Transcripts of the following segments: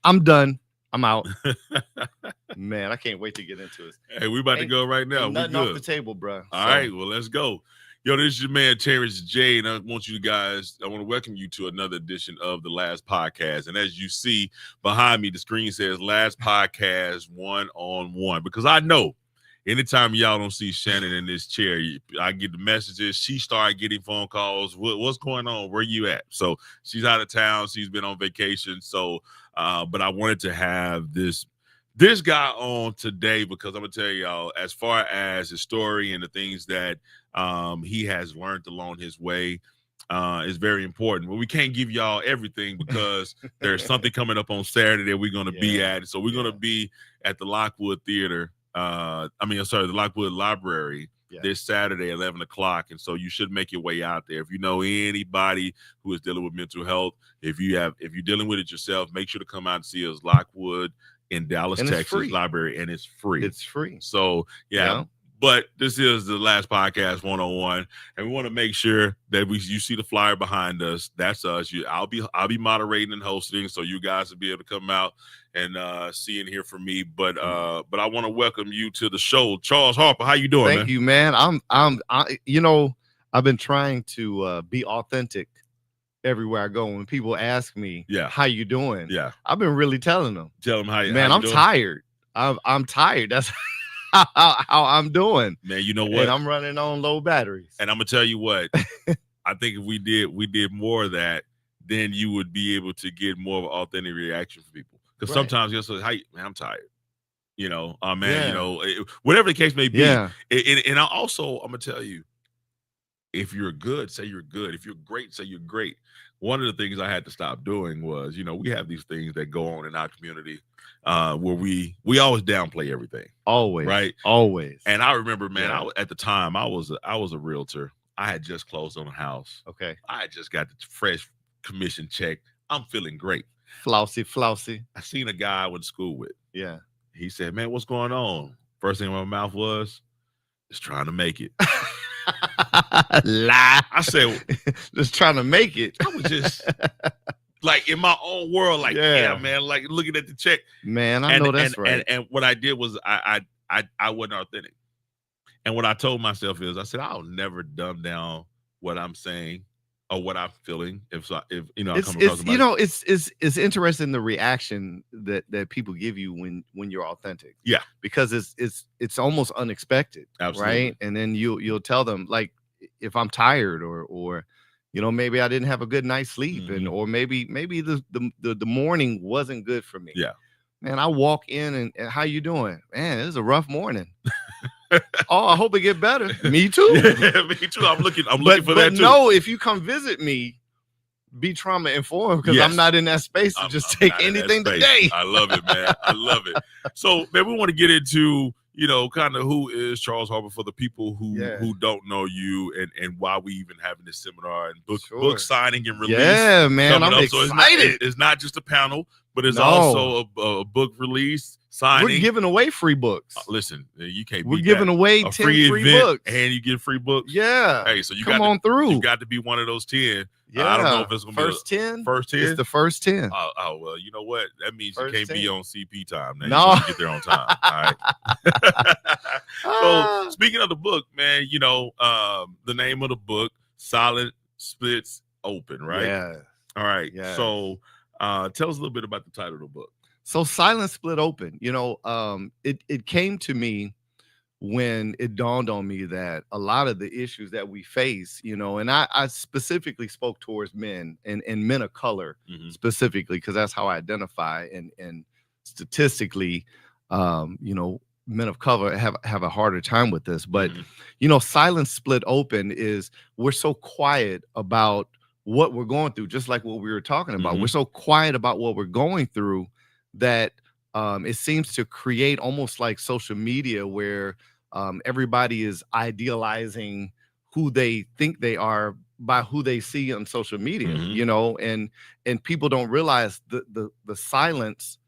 I'm done. I'm out. Man, I can't wait to get into this. Hey, we about to go right now. Ain't We nothing good. off the table, bro. All right, well, let's go. Yo, this is your man Terrence J, and I want to welcome you to another edition of the Last Podcast. And as you see behind me, the screen says Last Podcast 1-on-1, because I know anytime y'all don't see Shannon in this chair, I get the messages. She started getting phone calls. What's going on? Where you at? So she's out of town. She's been on vacation. So, but I wanted to have this guy on today because I'm gonna tell y'all, as far as his story and the things that he has learned along his way is very important. But we can't give y'all everything because there's something coming up on Saturday that we're gonna be at. So we're gonna be at the Lockwood Theater. The Lockwood Library this Saturday, 11 o'clock. And so you should make your way out there. If you know anybody who is dealing with mental health, if you're dealing with it yourself, make sure to come out and see us. Lockwood in Dallas, Texas Library, and it's free. It's free. So yeah. But this is the Last Podcast 1-on-1, and we want to make sure that you see the flyer behind us. That's us. I'll be moderating and hosting, so you guys will be able to come out and see and hear from me. But I want to welcome you to the show, Charles Harper. How you doing? Thank you, man. I've been trying to be authentic everywhere I go. When people ask me, how you doing? Yeah, I've been really telling them. Tell them how you. Man, how I'm you doing? tired. I'm tired. That's how I'm doing. Man, you know what? And I'm running on low batteries. And I'm gonna tell you what. I think if we did more of that, then you would be able to get more of an authentic reaction from people. Because sometimes you'll say, "Hey, man, I'm tired." Whatever the case may be. Yeah. And I'm gonna tell you, if you're good, say you're good. If you're great, say you're great. One of the things I had to stop doing was, we have these things that go on in our community where we always downplay everything. Always. Right? Always. And I remember, man, at the time I was a realtor. I had just closed on a house. Okay. I had just got the fresh commission check. I'm feeling great. Flousy. I seen a guy I went to school with. Yeah. He said, "Man, what's going on?" First thing in my mouth was, "Just trying to make it." Lie. I said, just trying to make it. I was just like in my own world, like, yeah, man, like looking at the check. Man, I know that's right. And what I did was I wasn't authentic. And what I told myself is, I said, I'll never dumb down what I'm saying or what I'm feeling. I come across somebody. It's interesting the reaction that people give you when you're authentic. Yeah, because it's almost unexpected. Absolutely. Right? And then you'll tell them, like, if I'm tired or maybe I didn't have a good night's sleep, and or maybe the morning wasn't good for me. Yeah, man, I walk in and how you doing? Man, it was a rough morning. Oh, I hope it get better. Me too. Yeah, me too. I'm looking for that too. No, if you come visit me, be trauma informed, because I'm not in that space to just take anything today. I love it, man. I love it. So, man, we want to get into kind of who is Charles Harper for the people who don't know you, and why we even having this seminar and book signing and release. Yeah, man, I'm excited. So it's not just a panel, but it's also a book release signing. We're giving away free books. Listen, you can't. We're giving away 10 free books, and you get free books. Yeah. Hey, so you come on through. You got to be one of those 10. Yeah, I don't know if it's gonna first be 10. First 10. It's the first 10. Oh well, you know what? That means first you can't 10. be on CP time. Now. No, you get there on time. All right. So speaking of the book, man, the name of the book, Silent Splits Open, right? Yeah. All right. Yeah. So tell us a little bit about the title of the book. So Silent Split Open, it came to me when it dawned on me that a lot of the issues that we face, and I specifically spoke towards men and men of color, specifically, because that's how I identify, and statistically, men of color have a harder time with this. But Silent Split Open is, we're so quiet about what we're going through, just like what we were talking about. We're so quiet about what we're going through that it seems to create almost like social media, where everybody is idealizing who they think they are by who they see on social media, and people don't realize the silence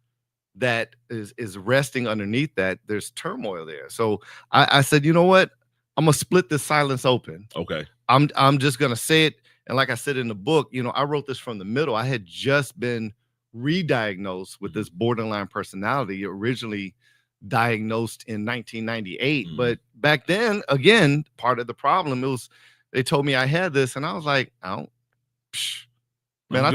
that is resting underneath that. There's turmoil there. So I said, you know what? I'm gonna split this silence open. Okay. I'm just gonna say it. And like I said in the book, I wrote this from the middle. I had just been re-diagnosed with this borderline personality, originally diagnosed in 1998. But back then, again, part of the problem, they told me I had this, and I was like, man,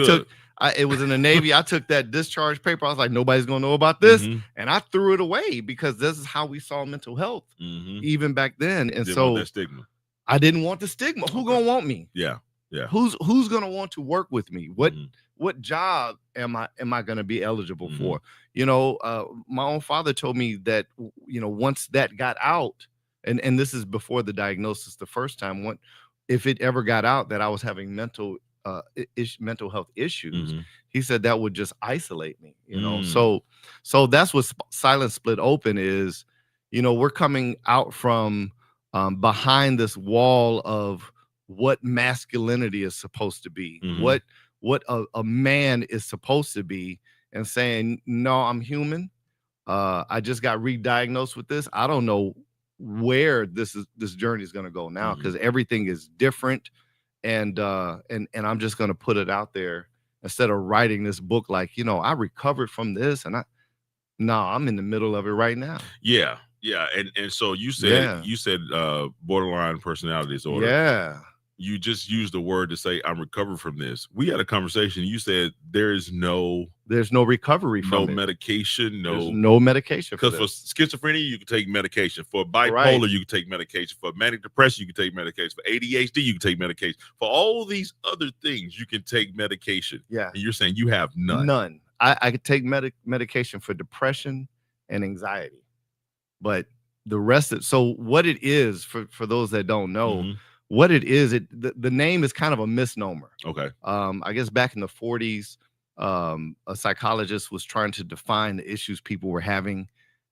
it was in the Navy. I took that discharge paper. I was like, nobody's gonna know about this, and I threw it away because this is how we saw mental health even back then. And so that stigma. I didn't want the stigma. Who gonna want me? Yeah. Who's gonna want to work with me? What job am I gonna be eligible for? You know, my own father told me that, you know, once that got out, and this is before the diagnosis the first time, if it ever got out that I was having mental health issues, he said that would just isolate me, you know. So that's what Silent Split Open is. You know, we're coming out from behind this wall of what masculinity is supposed to be, what a man is supposed to be, and saying, no, I'm human. I just got re-diagnosed with this. I don't know where this journey is going to go now, because everything is different. And I'm just going to put it out there instead of writing this book like, you know, I recovered from this, and I'm in the middle of it right now. Yeah. And so you said borderline personality disorder. Yeah. You just used the word to say I'm recovered from this. We had a conversation. You said there's no recovery from no medication, no medication. Because for schizophrenia, you can take medication. For bipolar, you can take medication. For manic depression, you can take medication. For ADHD, you can take medication. For all these other things, you can take medication. Yeah. And you're saying you have none. None. I could take medication for depression and anxiety, but the rest of so what it is for those that don't know. What it is, the name is kind of a misnomer. Okay. I guess back in the 40s, a psychologist was trying to define the issues people were having,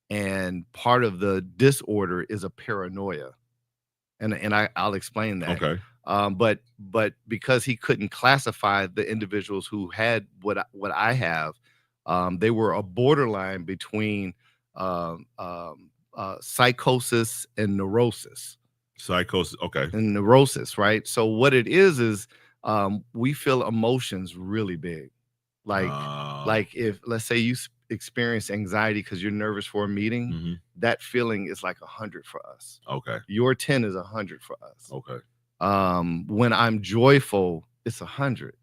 and part of the disorder is a paranoia, and I'll explain that. Okay. But because he couldn't classify the individuals who had what I have, they were a borderline between psychosis and neurosis. Psychosis, okay. And neurosis, right? So what it is we feel emotions really big. Like if, let's say, you experience anxiety because you're nervous for a meeting, that feeling is like 100 for us. Okay. Your 10 is 100 for us. Okay. When I'm joyful, it's 100.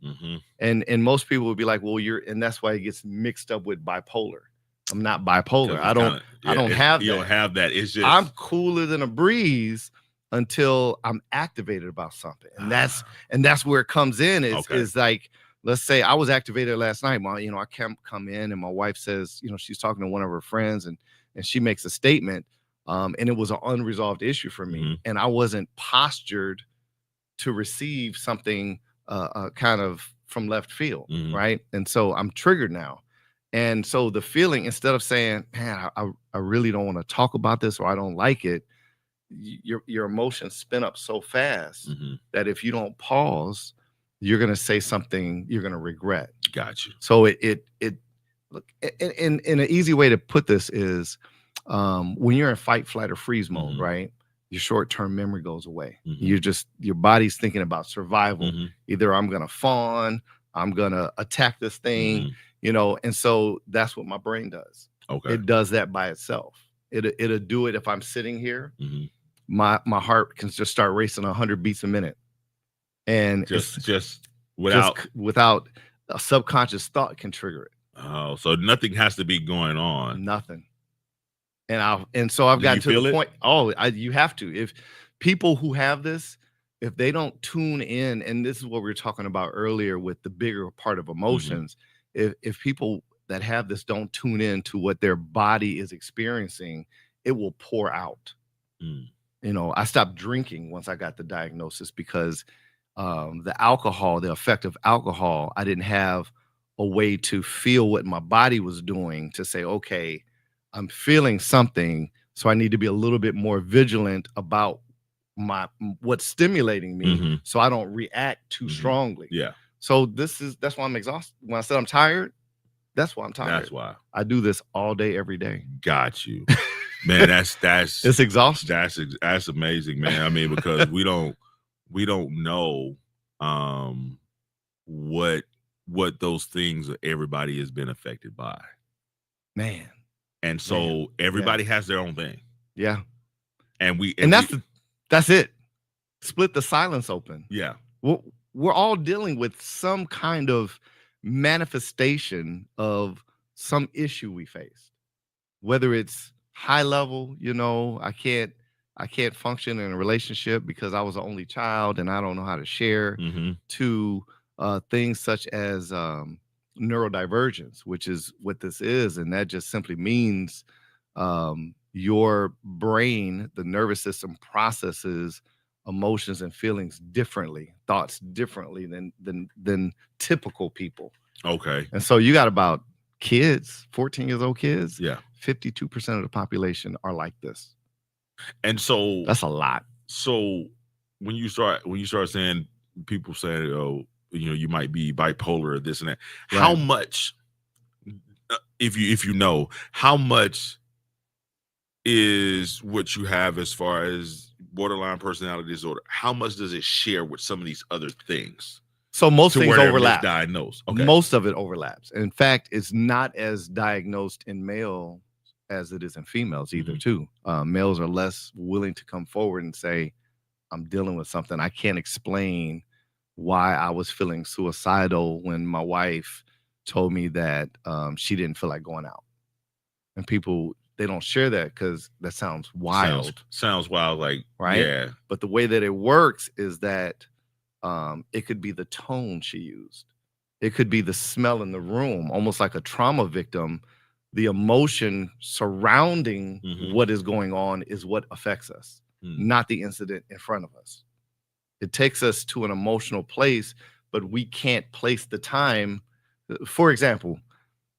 And most people would be like, well, and that's why it gets mixed up with bipolar. I'm not bipolar. I don't have that. You don't have that. It's just I'm cooler than a breeze until I'm activated about something. And that's where it comes in. Is like, let's say I was activated last night. I can't come in, and my wife says, she's talking to one of her friends, and she makes a statement. And it was an unresolved issue for me. And I wasn't postured to receive something kind of from left field. Right. And so I'm triggered now. And so the feeling, instead of saying, man, I really don't want to talk about this, or I don't like it, your emotions spin up so fast that if you don't pause, you're going to say something you're going to regret. Got you. So look, in an easy way to put this is when you're in fight, flight, or freeze mode, right? Your short-term memory goes away. Your body's thinking about survival. Either I'm going to fawn, I'm going to attack this thing, and so that's what my brain does. Okay. It does that by itself. It'll do it if I'm sitting here. My heart can just start racing 100 beats a minute, and just without a subconscious thought can trigger it. Oh, so nothing has to be going on. Nothing. And so I've gotten to the point. You have to. If people who have this, if they don't tune in, and this is what we were talking about earlier with the bigger part of emotions, if people that have this don't tune in to what their body is experiencing, it will pour out. I stopped drinking once I got the diagnosis because the effect of alcohol, I didn't have a way to feel what my body was doing to say, okay, I'm feeling something, so I need to be a little bit more vigilant about what's stimulating me, so I don't react too strongly. Yeah. So that's why I'm exhausted. When I said I'm tired, that's why I'm tired. That's why I do this all day, every day. Got you, man. That's it's exhausting. That's amazing, man. I mean, because we don't know what what those things everybody has been affected by. Man. And so everybody has their own thing. Yeah. And that's it. Split the silence open. Yeah. We're all dealing with some kind of manifestation of some issue we faced, whether it's high level, I can't function in a relationship because I was the only child and I don't know how to share, to things such as neurodivergence, which is what this is. And that just simply means your brain, the nervous system, processes emotions and feelings differently, thoughts differently than typical people. Okay. And so you got about kids, 14 years old kids. Yeah. 52% of the population are like this. And so that's a lot. So when you start saying, people saying, oh, you might be bipolar or this and that, right. How much, if you know, how much is what you have as far as borderline personality disorder, how much does it share with some of these other things? So most things overlap. Diagnosed. Okay. Most of it overlaps. In fact, it's not as diagnosed in male as it is in females either, too. Males are less willing to come forward and say, I'm dealing with something. I can't explain why I was feeling suicidal when my wife told me that she didn't feel like going out. And people, they don't share that because that sounds wild. Sounds wild, like, right? Yeah. But the way that it works is that it could be the tone she used. It could be the smell in the room, almost like a trauma victim. The emotion surrounding what is going on is what affects us, not the incident in front of us. It takes us to an emotional place, but we can't place the time. For example,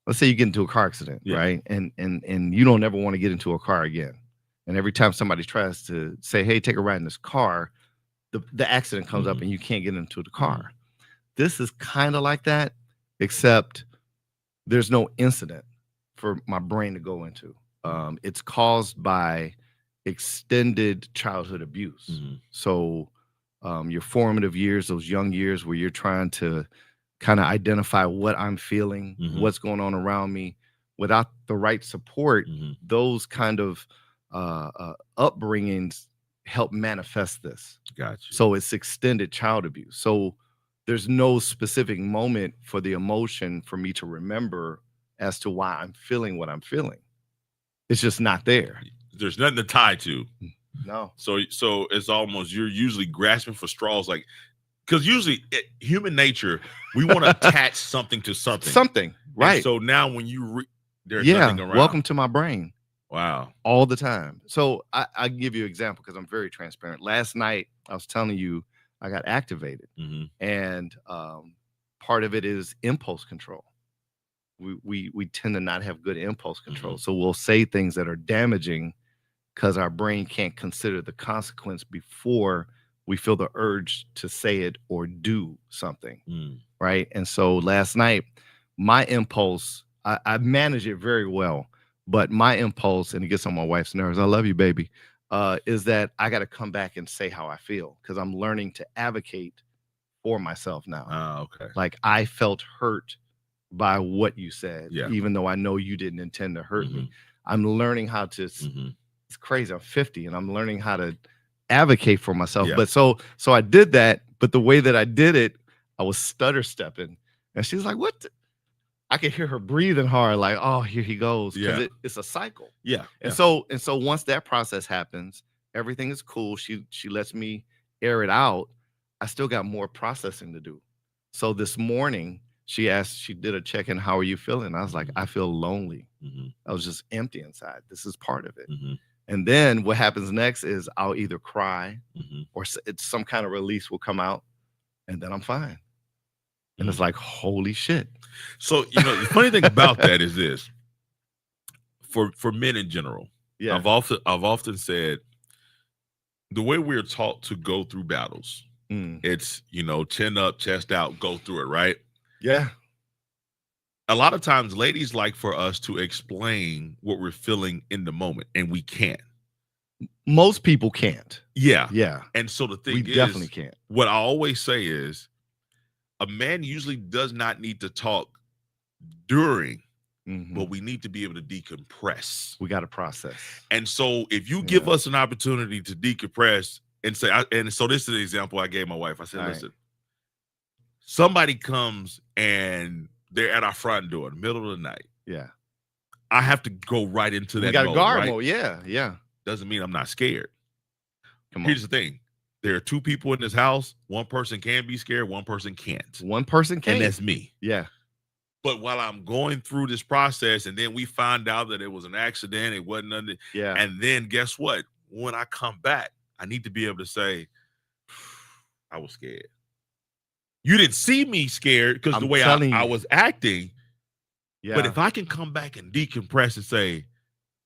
let's say you get into a car accident, right? And you don't ever want to get into a car again. And every time somebody tries to say, hey, take a ride in this car, the accident comes up and you can't get into the car. This is kind of like that, except there's no incident for my brain to go into. It's caused by extended childhood abuse. So your formative years, those young years where you're trying to kind of identify what I'm feeling, what's going on around me, without the right support, those kind of upbringings help manifest this. Gotcha. So it's extended child abuse. So there's no specific moment for the emotion for me to remember as to why I'm feeling what I'm feeling. It's just not there. There's nothing to tie to. No. So it's almost, you're usually grasping for straws, like, because usually human nature, we want to attach something to something. Something, right? And so now when you there's nothing around. Welcome to my brain. Wow. All the time. So I give you an example because I'm very transparent. Last night, I was telling you I got activated. And part of it is impulse control. We tend to not have good impulse control. So we'll say things that are damaging because our brain can't consider the consequence before we feel the urge to say it or do something. Right. And so last night, my impulse, I manage it very well. But my impulse, and it gets on my wife's nerves, I love you, baby, is that I got to come back and say how I feel because I'm learning to advocate for myself now. Oh, okay. Like I felt hurt by what you said, even though I know you didn't intend to hurt me. I'm learning how to, it's crazy, I'm 50 and I'm learning how to advocate for myself. But so I did that, but the way that I did it, I was stutter stepping. And she's like, what? I could hear her breathing hard, like, oh, here he goes. Because it's a cycle. And so once that process happens, everything is cool. She lets me air it out. I still got more processing to do. So this morning, she did a check-in, how are you feeling? I was like, I feel lonely. I was just empty inside. This is part of it. And then what happens next is I'll either cry or it's some kind of release will come out and then I'm fine. And it's like, holy shit. So, the funny thing about that is this, for men in general, I've often said the way we're taught to go through battles, it's, chin up, chest out, go through it, right? Yeah. A lot of times ladies like for us to explain what we're feeling in the moment, and we can't. Most people can't. Yeah. Yeah. And so the thing is, we definitely can't. What I always say is, a man usually does not need to talk during, Mhm. but we need to be able to decompress. We got to process. And so if you give Yeah. us an opportunity to decompress and say, and so this is the example I gave my wife. I said, All right. listen, somebody comes and they're at our front door in the middle of the night. Yeah. I have to go right into We that got mode, guard right? mode. Yeah. Yeah. Doesn't mean I'm not scared. Come on. Here's the thing. There are two people in this house. One person can be scared. One person can't. One person can. And that's me. Yeah. But while I'm going through this process, and then we find out that it was an accident, it wasn't nothing. Yeah. And then guess what? When I come back, I need to be able to say, I was scared. You didn't see me scared because the way I was acting. Yeah. But if I can come back and decompress and say,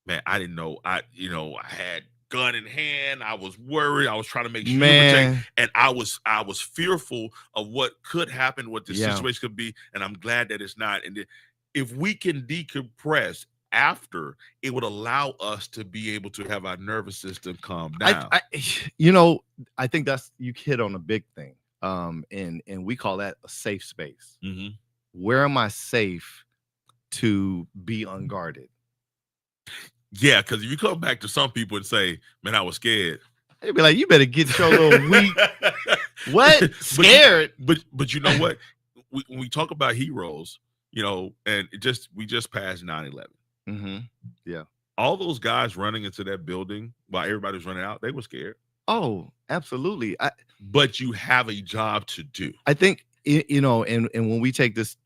man, I didn't know. I had gun in hand. I was worried. I was trying to make sure, and I was fearful of what could happen, what the situation could be. And I'm glad that it's not. And if we can decompress after, it would allow us to be able to have our nervous system calm down. I think you hit on a big thing. And we call that a safe space. Mm-hmm. Where am I safe to be unguarded? Yeah, because if you come back to some people and say, man, I was scared. They'd be like, you better get your little weak. What? Scared? But you know what? When we talk about heroes, and we just passed 9/11. Mm-hmm. Yeah. All those guys running into that building while everybody was running out, they were scared. Oh, absolutely. But you have a job to do. I think, and when we take this,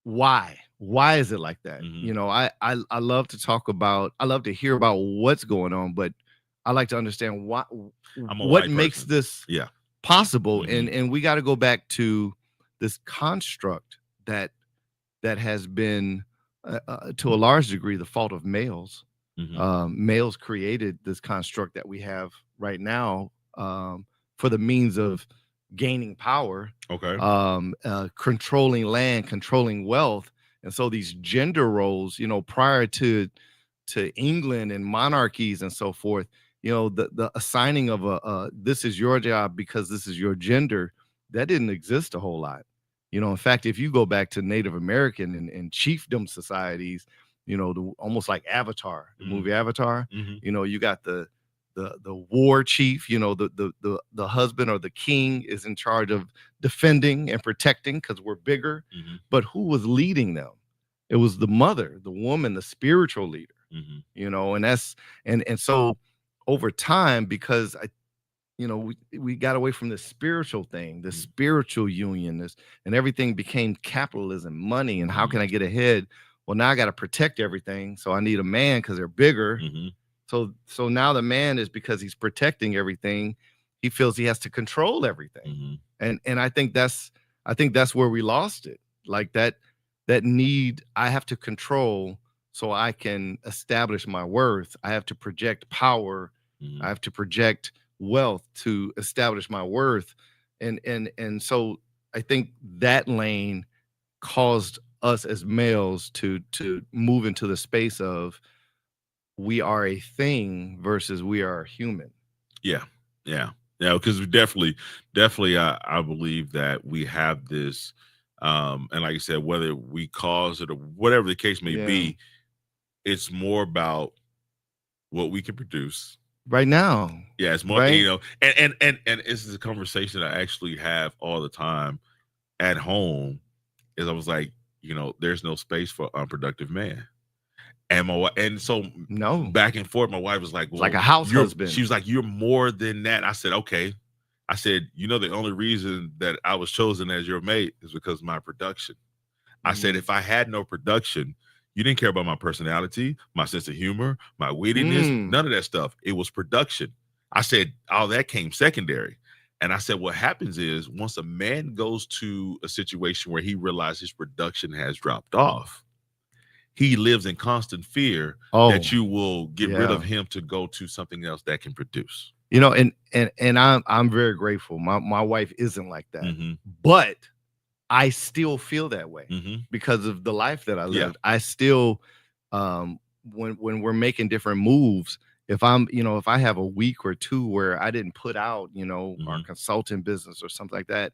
why is it like that? Mm-hmm. I love to talk about, I love to hear about what's going on, but I like to understand what makes this possible. Mm-hmm. And we got to go back to this construct that has been to a large degree the fault of males. Mm-hmm. Males created this construct that we have right now for the means of gaining power, controlling land, controlling wealth. And so these gender roles, prior to England and monarchies and so forth, the assigning of this is your job because this is your gender, that didn't exist a whole lot. In fact, if you go back to Native American and chiefdom societies, almost like Avatar, the movie Avatar, you got the war chief, the husband or the king is in charge of defending and protecting because we're bigger. Mm-hmm. But who was leading them? It was the mother, the woman, the spiritual leader. Mm-hmm. And so over time, because we got away from the spiritual thing, the spiritual union, and everything became capitalism, money, and how can I get ahead? Well, now I got to protect everything, so I need a man because they're bigger. Mm-hmm. So now the man is, because he's protecting everything, he feels he has to control everything. Mm-hmm. And I think that's where we lost it. Like that need, I have to control so I can establish my worth. I have to project power. Mm-hmm. I have to project wealth to establish my worth. And so I think that lane caused us as males to move into the space of we are a thing versus we are a human. Yeah. Because we definitely, I believe that we have this, and like I said, whether we cause it or whatever the case may be, it's more about what we can produce right now. Yeah, it's more, and this is a conversation I actually have all the time at home. Is I was like, there's no space for unproductive man. And so back and forth, my wife was like, well, like a house husband. She was like, you're more than that. I said, okay. I said, the only reason that I was chosen as your mate is because of my production. I said, if I had no production, you didn't care about my personality, my sense of humor, my wittiness, none of that stuff. It was production. I said, all that came secondary. And I said, what happens is once a man goes to a situation where he realizes his production has dropped off, he lives in constant fear that you will get rid of him to go to something else that can produce. And I'm very grateful. My wife isn't like that, but I still feel that way because of the life that I lived. I still, when we're making different moves, if I have a week or two where I didn't put out, our consulting business or something like that,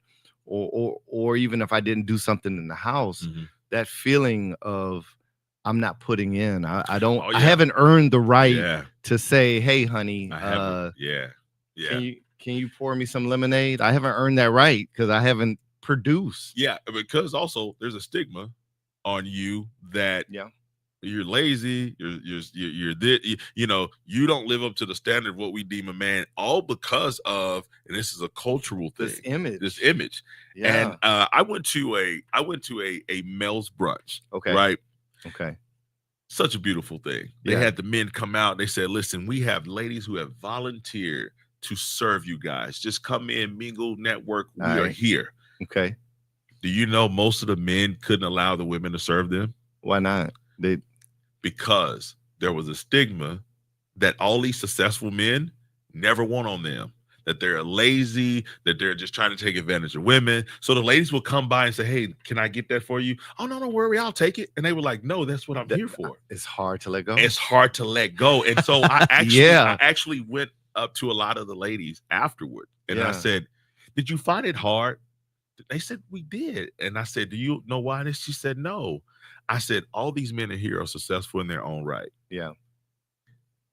or even if I didn't do something in the house, Mhm. that feeling of I'm not putting in. I don't. Oh, I yeah. haven't earned the right Yeah, to say, "Hey, honey, I haven't. Yeah, yeah, can you pour me some lemonade?" I haven't earned that right because I haven't produced. yeah. Because also there's a stigma on you that Yeah, you're lazy, you're you know, you don't live up to the standard of what we deem a man, all because of, and this is a cultural thing, this image. image. And Yeah. I went to a male's brunch. Okay. Right. Okay. Such a beautiful thing. They Yeah. had the men come out. They said, listen, we have ladies who have volunteered to serve you guys. Just come in, mingle, network. We are Right. here. Okay. Do you know most of the men couldn't allow the women to serve them? Why not? Because there was a stigma that all these successful men never want on them, that they're lazy, that they're just trying to take advantage of women. So the ladies will come by and say, hey, can I get that for you? Oh, no, don't worry, I'll take it. And they were like, no, that's what I'm here for. It's hard to let go. It's hard to let go. And so I actually went up to a lot of the ladies afterward and I said, did you find it hard? They said, we did. And I said, do you know why? And she said, no. I said, all these men in here are successful in their own right. Yeah.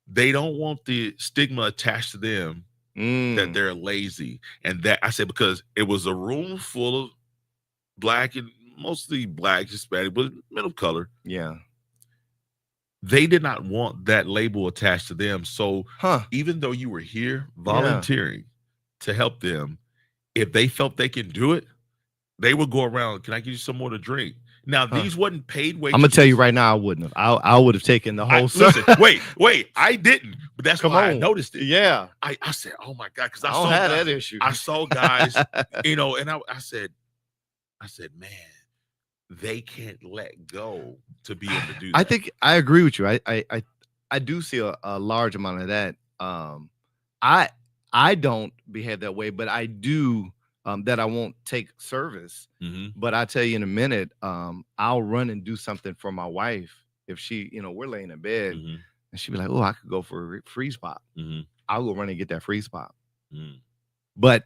They don't want the stigma attached to them that they're lazy. And that I said, because it was a room full of black and mostly black, Hispanic, but men of color. Yeah. They did not want that label attached to them. So even though you were here volunteering to help them, if they felt they can do it, they would go around, can I give you some more to drink? Now, these wasn't paid wages. I'm gonna tell you right now, I wouldn't have. I would have taken the whole. Listen, wait, I didn't. But that's why I noticed it. Yeah, I said, oh my God, because I don't have that issue. I saw guys, you know, and I said, man, they can't let go to be able to do that. I think I agree with you. I do see a large amount of that. I don't behave that way, but I do. That I won't take service. But I tell you in a minute, I'll run and do something for my wife. If she, you know, we're laying in bed and she'd be like, oh, I could go for a freeze pop. I'll go run and get that freeze pop. But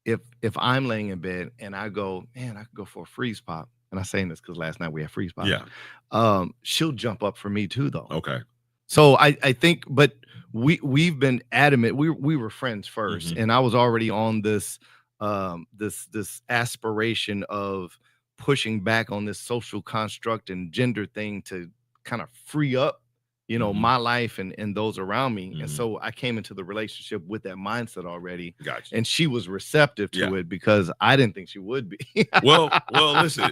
if I'm laying in bed and I go, man, I could go for a freeze pop. And I'm saying this because last night we had freeze pop. Yeah. She'll jump up for me too, though. Okay. So I think, but we've been adamant. We were friends first, and I was already on this this aspiration of pushing back on this social construct and gender thing to kind of free up, you know, my life and those around me. And so I came into the relationship with that mindset already. Gotcha. And she was receptive to it because I didn't think she would be. well, listen,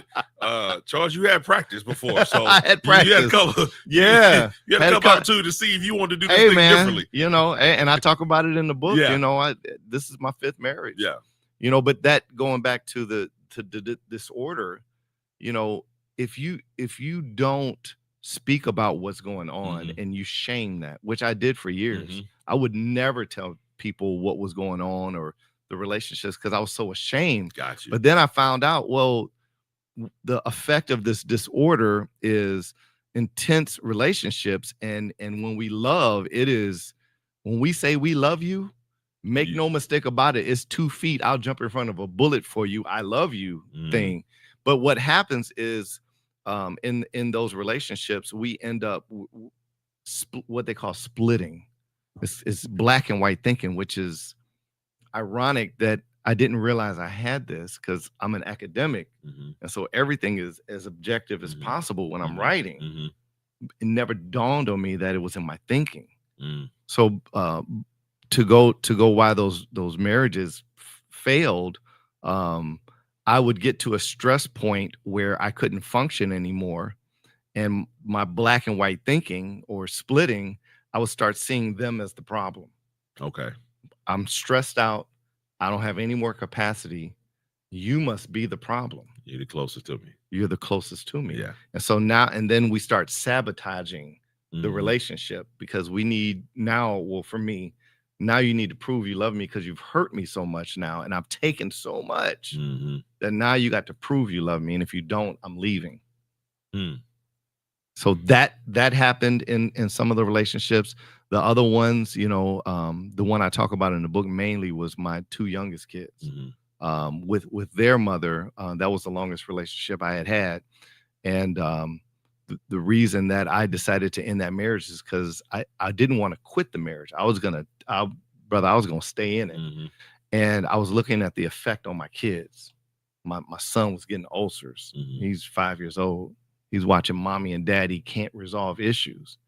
Charles, you had practice before. So I had practice. You had a couple, you had a couple opportunities to see if you wanted to do this thing differently. You know, and I talk about it in the book, you know, this is my 5th marriage. Yeah. You know, but that going back to the disorder, you know, if you don't speak about what's going on and you shame that, which I did for years, I would never tell people what was going on or the relationships because I was so ashamed. Gotcha. But then I found out, well, the effect of this disorder is intense relationships, and when we love, it is when we say we love you. Make no mistake about it. It's 2 feet. I'll jump in front of a bullet for you. I love you thing. But what happens is in those relationships, we end up what they call splitting. It's black and white thinking, which is ironic that I didn't realize I had this because I'm an academic. And so everything is as objective as possible when I'm writing. It never dawned on me that it was in my thinking. So to go why those marriages failed, I would get to a stress point where I couldn't function anymore, and my black and white thinking or splitting, I would start seeing them as the problem. Okay. I'm stressed out. I don't have any more capacity. You must be the problem. You're the closest to me. You're the closest to me. Yeah. And so now, and then we start sabotaging the relationship because we need now, well, for me, now you need to prove you love me because you've hurt me so much now. And I've taken so much that now you got to prove you love me. And if you don't, I'm leaving. So that happened in some of the relationships. The other ones, you know, the one I talk about in the book mainly was my 2 youngest kids. with their mother. That was the longest relationship I had. And the reason that I decided to end that marriage is because I didn't want to quit the marriage. I was gonna stay in it. Mm-hmm. And I was looking at the effect on my kids. My son was getting ulcers. Mm-hmm. He's 5 years old. He's watching mommy and daddy can't resolve issues,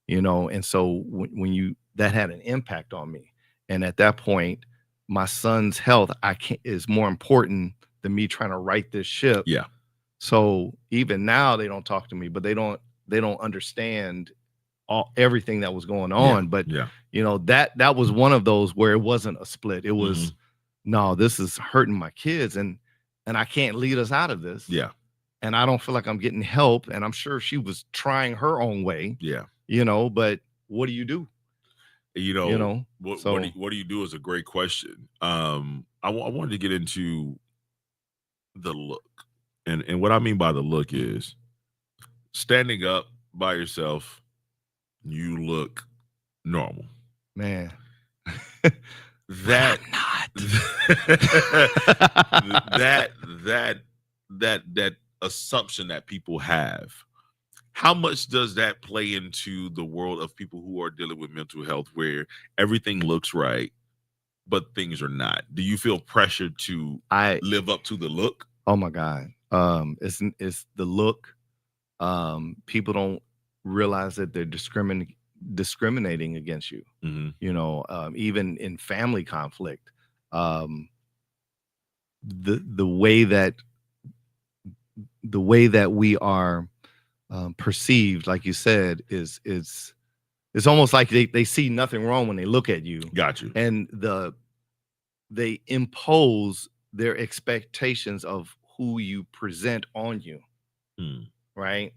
and so when that had an impact on me. And at that point, my son's health is more important than me trying to right this ship. Yeah. So even now they don't talk to me, but they don't understand everything that was going on. But that was one of those where it wasn't a split. It was, no, this is hurting my kids, and I can't lead us out of this. Yeah. And I don't feel like I'm getting help. And I'm sure she was trying her own way. Yeah. But what do you do? What do you do is a great question. I wanted to get into the look. And what I mean by the look is standing up by yourself, you look normal. Man. That that assumption that people have, how much does that play into the world of people who are dealing with mental health, where everything looks right but things are not? Do you feel pressured to live up to the look? Oh my God. It's the look. People don't realize that they're discriminating against you. Mm-hmm. Even in family conflict, the way that we are perceived, like you said, is it's almost like they see nothing wrong when they look at you. Got you. And they impose their expectations of who you present on you. Right.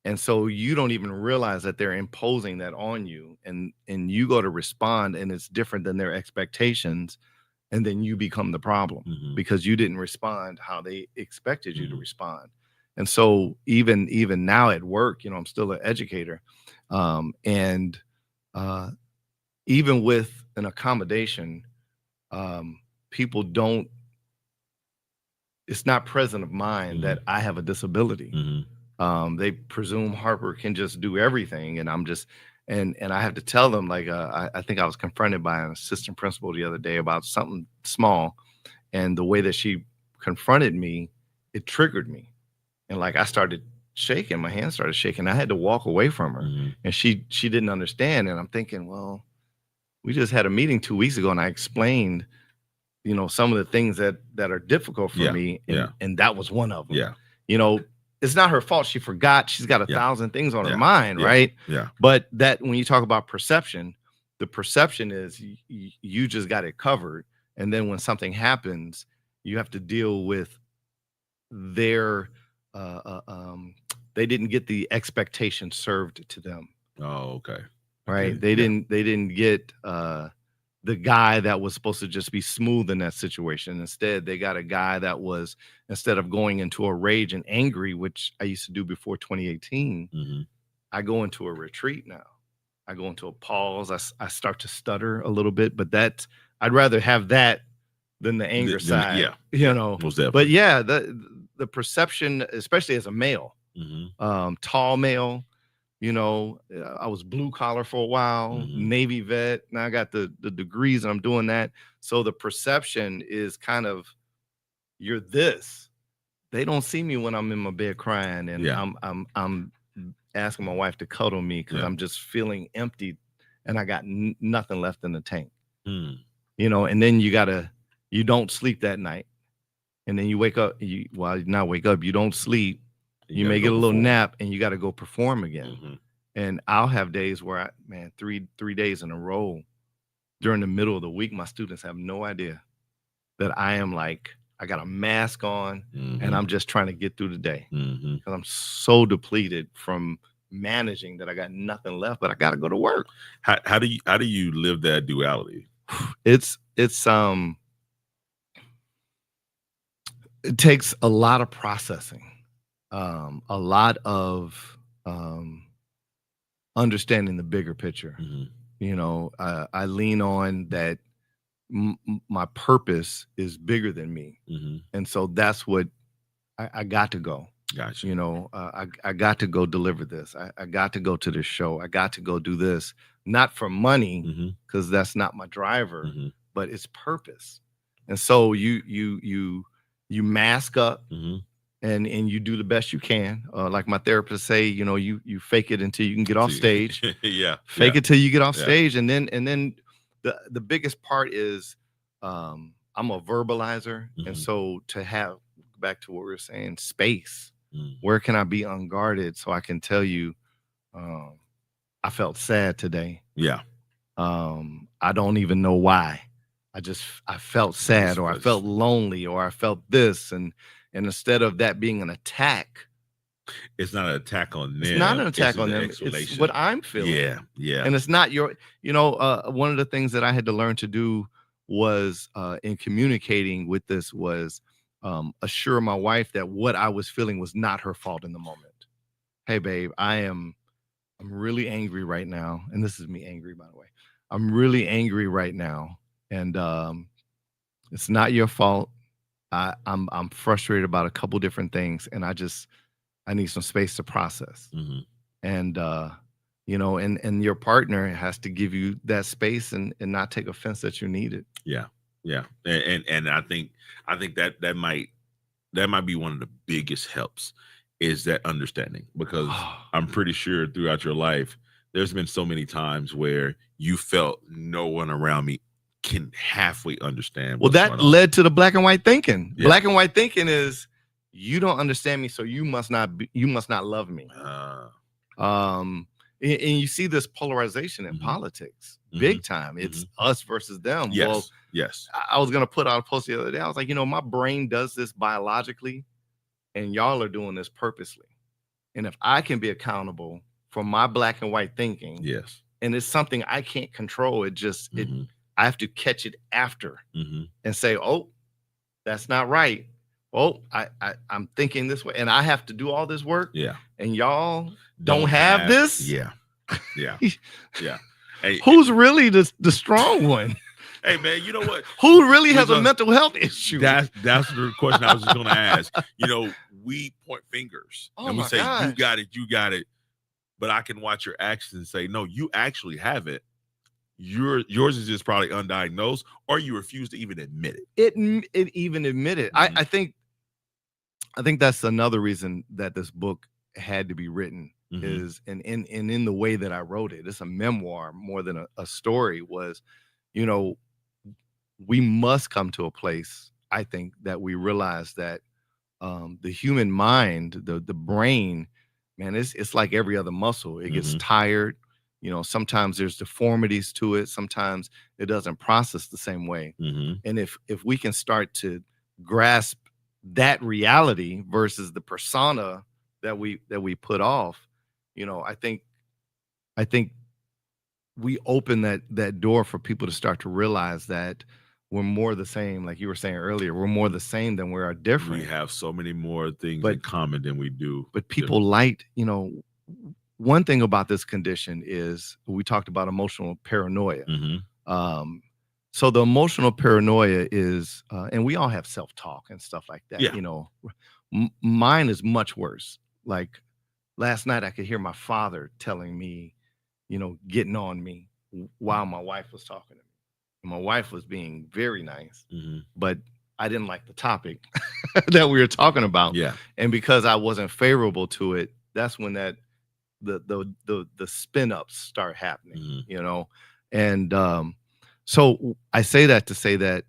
And so you don't even realize that they're imposing that on you, and you go to respond and it's different than their expectations. And then you become the problem because you didn't respond how they expected you to respond. And so even now at work, I'm still an educator. And even with an accommodation, people it's not present of mind that I have a disability. They presume Harper can just do everything. And I'm just, and I have to tell them, like, I think I was confronted by an assistant principal the other day about something small, and the way that she confronted me, it triggered me. And like, I started shaking, my hand started shaking. I had to walk away from her, and she didn't understand. And I'm thinking, well, we just had a meeting 2 weeks ago and I explained, some of the things that are difficult for me. And that was one of them. It's not her fault. She forgot. She's got 1,000 things on her mind, right? But that when you talk about perception, the perception is you just got it covered. And then when something happens, you have to deal with their, they didn't get the expectation served to them. Oh, okay. Right. They didn't get the guy that was supposed to just be smooth in that situation. Instead, they got a guy that was, instead of going into a rage and angry, which I used to do before 2018, I go into a retreat now. I go into a pause. I start to stutter a little bit, but I'd rather have that than the anger side. Most definitely. But yeah, the perception, especially as a male, tall male, I was blue collar for a while, Navy vet. Now I got the degrees and I'm doing that. So the perception is kind of, you're this. They don't see me when I'm in my bed crying and I'm asking my wife to cuddle me because I'm just feeling empty and I got nothing left in the tank. And then you don't sleep that night. And then you wake up, you don't sleep. You may get a little nap and you got to go perform again. And I'll have days where three days in a row during the middle of the week, my students have no idea that I am like, I got a mask on and I'm just trying to get through the day because I'm so depleted from managing that I got nothing left, but I got to go to work. How do you live that duality? It takes a lot of processing. A lot of understanding the bigger picture. I lean on that my purpose is bigger than me. And so that's what I got to go. Gotcha. You know, I got to go deliver this. I got to go to this show. I got to go do this, not for money, because that's not my driver, but it's purpose. And so you mask up and you do the best you can. Like my therapist say, you know, you fake it until you can get off stage. Yeah. Fake it till you get off stage. And then the biggest part is I'm a verbalizer. And so to have, back to what we were saying, space. Where can I be unguarded so I can tell you, I felt sad today. Yeah. I don't even know why. I felt sad, or I felt lonely, or I felt this. And instead of that being an attack, it's not an attack on them. It's not an attack on them. It's what I'm feeling. Yeah. Yeah. And it's not your, you know, one of the things that I had to learn to do was in communicating with this was assure my wife that what I was feeling was not her fault in the moment. Hey, babe, I'm really angry right now. And this is me angry, by the way. I'm really angry right now. And it's not your fault. I'm frustrated about a couple different things. And I need some space to process. And, you know, and your partner has to give you that space and not take offense that you need it. Yeah. Yeah. And I think that might be one of the biggest helps, is that understanding, because I'm pretty sure throughout your life, there's been so many times where you felt no one around me can halfway understand. Well, that led to the black and white thinking. Yeah. Black and white thinking is, you don't understand me, so you must not love me. And you see this polarization in politics big time. It's us versus them. Yes. Well, yes. I was going to put out a post the other day. I was like, you know, my brain does this biologically, and y'all are doing this purposely. And if I can be accountable for my black and white thinking, yes, and it's something I can't control, I have to catch it after and say, oh, that's not right. Oh, I'm thinking this way, and I have to do all this work. Yeah. And y'all don't have this. Yeah. Yeah. Yeah. Hey, who's really the strong one? Hey, man, you know what? Who really has a mental health issue? That's the question I was just going to ask. You know, we point fingers and we say, you got it. But I can watch your actions and say, no, you actually have it. Yours is just probably undiagnosed, or you refuse to even admit it. It even admitted. I think that's another reason that this book had to be written. Is and in the way that I wrote it, it's a memoir more than a story. Was, you know, we must come to a place, I think, that we realize that the human mind, the brain, man, it's like every other muscle. It gets tired. You know, sometimes there's deformities to it. Sometimes it doesn't process the same way. And if we can start to grasp that reality versus the persona that we put off, you know, I think we open that door for people to start to realize that we're more the same. Like you were saying earlier, we're more the same than we are different. We have so many more things in common than we do. But people you know, one thing about this condition is we talked about emotional paranoia. So the emotional paranoia is, and we all have self-talk and stuff like that. Yeah. You know, mine is much worse. Like last night, I could hear my father telling me, you know, getting on me while my wife was talking to me. And my wife was being very nice, but I didn't like the topic that we were talking about. Yeah. And because I wasn't favorable to it, that's when the spin ups start happening, you know? And so I say that to say that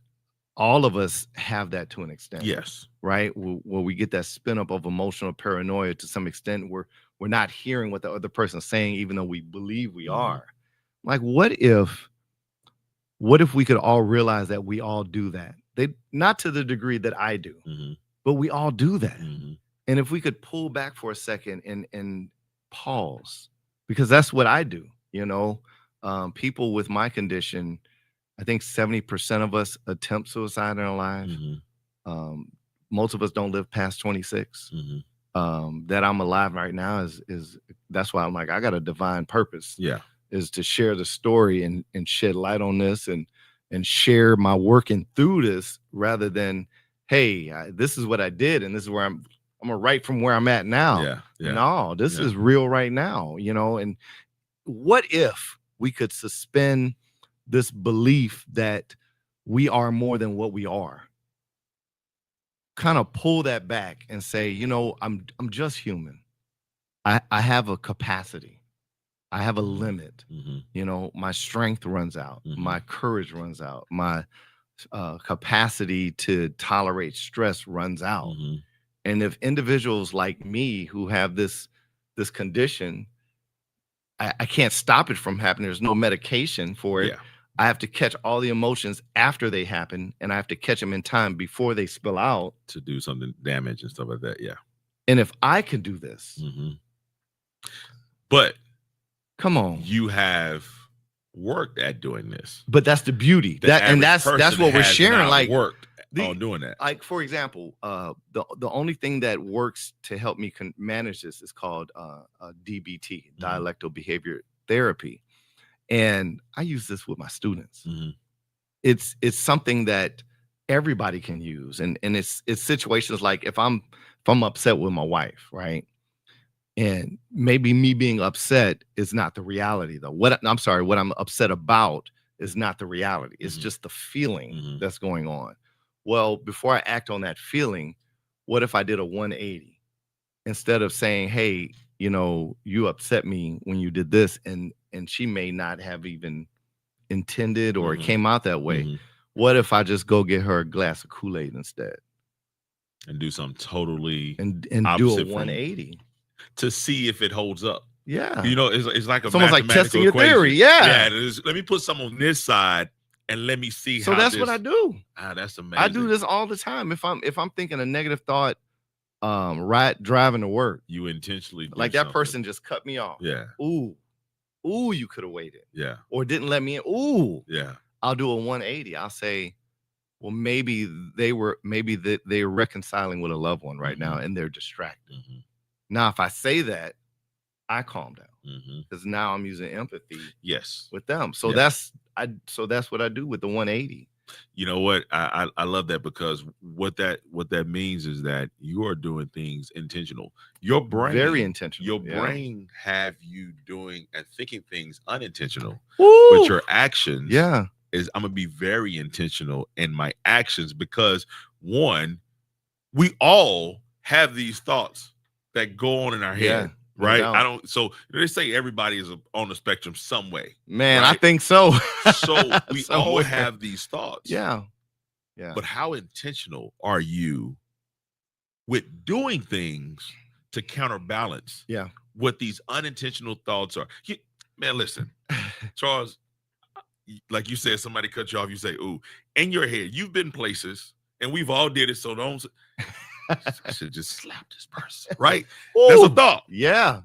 all of us have that to an extent. Yes. Right. Where we get that spin up of emotional paranoia to some extent, where we're not hearing what the other person's saying, even though we believe we are. Like, what if we could all realize that we all do that? Not to the degree that I do, but we all do that. And if we could pull back for a second and pause, because that's what I do. You know, people with my condition, I think 70% of us attempt suicide in our lives. Most of us don't live past 26. That I'm alive right now is that's why I'm like, I got a divine purpose. Yeah. Is to share the story and shed light on this and and share my working through this rather than, hey, this is what I did and this is where I'm gonna write from where I'm at now. Yeah. No, this Yeah. is real right now, you know. And what if we could suspend this belief that we are more than what we are? Kind of pull that back and say, you know, I'm just human. I have a capacity. I have a limit. You know, my strength runs out. My courage runs out. My capacity to tolerate stress runs out. And if individuals like me who have this condition, I can't stop it from happening. There's no medication for it. Yeah. I have to catch all the emotions after they happen, and I have to catch them in time before they spill out to do something damage and stuff like that. Yeah. And if I can do this, but come on, you have worked at doing this. But that's the beauty. That's what we're sharing. Like worked on doing that. Like for example, the only thing that works to help me manage this is called DBT, dialectal behavior therapy, and I use this with my students. It's something that everybody can use, and it's situations like if I'm upset with my wife, right? And maybe me being upset is not the reality, though. What I'm upset about is not the reality. It's just the feeling that's going on. Well, before I act on that feeling, what if I did a 180? Instead of saying, hey, you know, you upset me when you did this, and she may not have even intended or it came out that way. What if I just go get her a glass of Kool-Aid instead? And do something totally and do a 180 to see if it holds up. Yeah. You know, it's like a someone's like testing your equation. theory. Yeah. Yeah. Let me put some on this side and let me see. So that's what I do. That's amazing. I do this all the time. If I'm thinking a negative thought, driving to work, you intentionally do like that person just cut me off. Yeah. Ooh, you could have waited. Yeah. Or didn't let me in. Ooh. Yeah. I'll do a 180. I'll say, well, maybe they're reconciling with a loved one right now and they're distracted. Now, if I say that, I calm down because now I'm using empathy. Yes. With them. So that's what I do with the 180. You know what? I love that because what that means is that you are doing things intentional. Your brain, very intentional. Your brain have you doing and thinking things unintentional. Woo! But your actions, is I'm gonna be very intentional in my actions because one, we all have these thoughts that go on in our head. Right. So they say everybody is on the spectrum some way. Man, right? I think so. So we all have these thoughts. Yeah. But how intentional are you with doing things to counterbalance what these unintentional thoughts are? Man, listen, Charles, like you said, somebody cut you off, you say, ooh, in your head, you've been places and we've all did it. So don't I should just slap this person, right? Ooh, that's a thought. Yeah.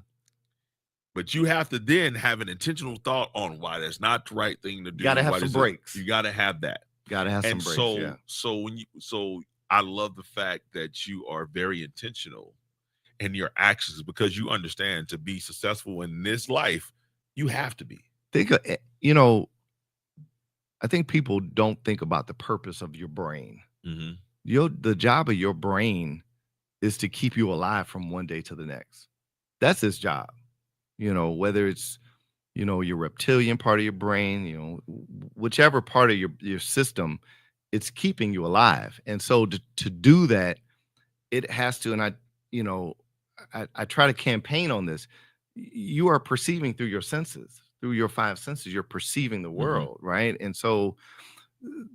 But you have to then have an intentional thought on why that's not the right thing to do. You gotta have some breaks. You gotta have that. Gotta have some breaks. So I love the fact that you are very intentional in your actions because you understand to be successful in this life, you have to be. You know, I think people don't think about the purpose of your brain. The job of your brain is to keep you alive from one day to the next. That's its job. You know, whether it's, you know, your reptilian part of your brain, you know, whichever part of your system, it's keeping you alive. And so to do that, it has to, and I try to campaign on this. You are perceiving through your senses, through your 5 senses, you're perceiving the world, right? And so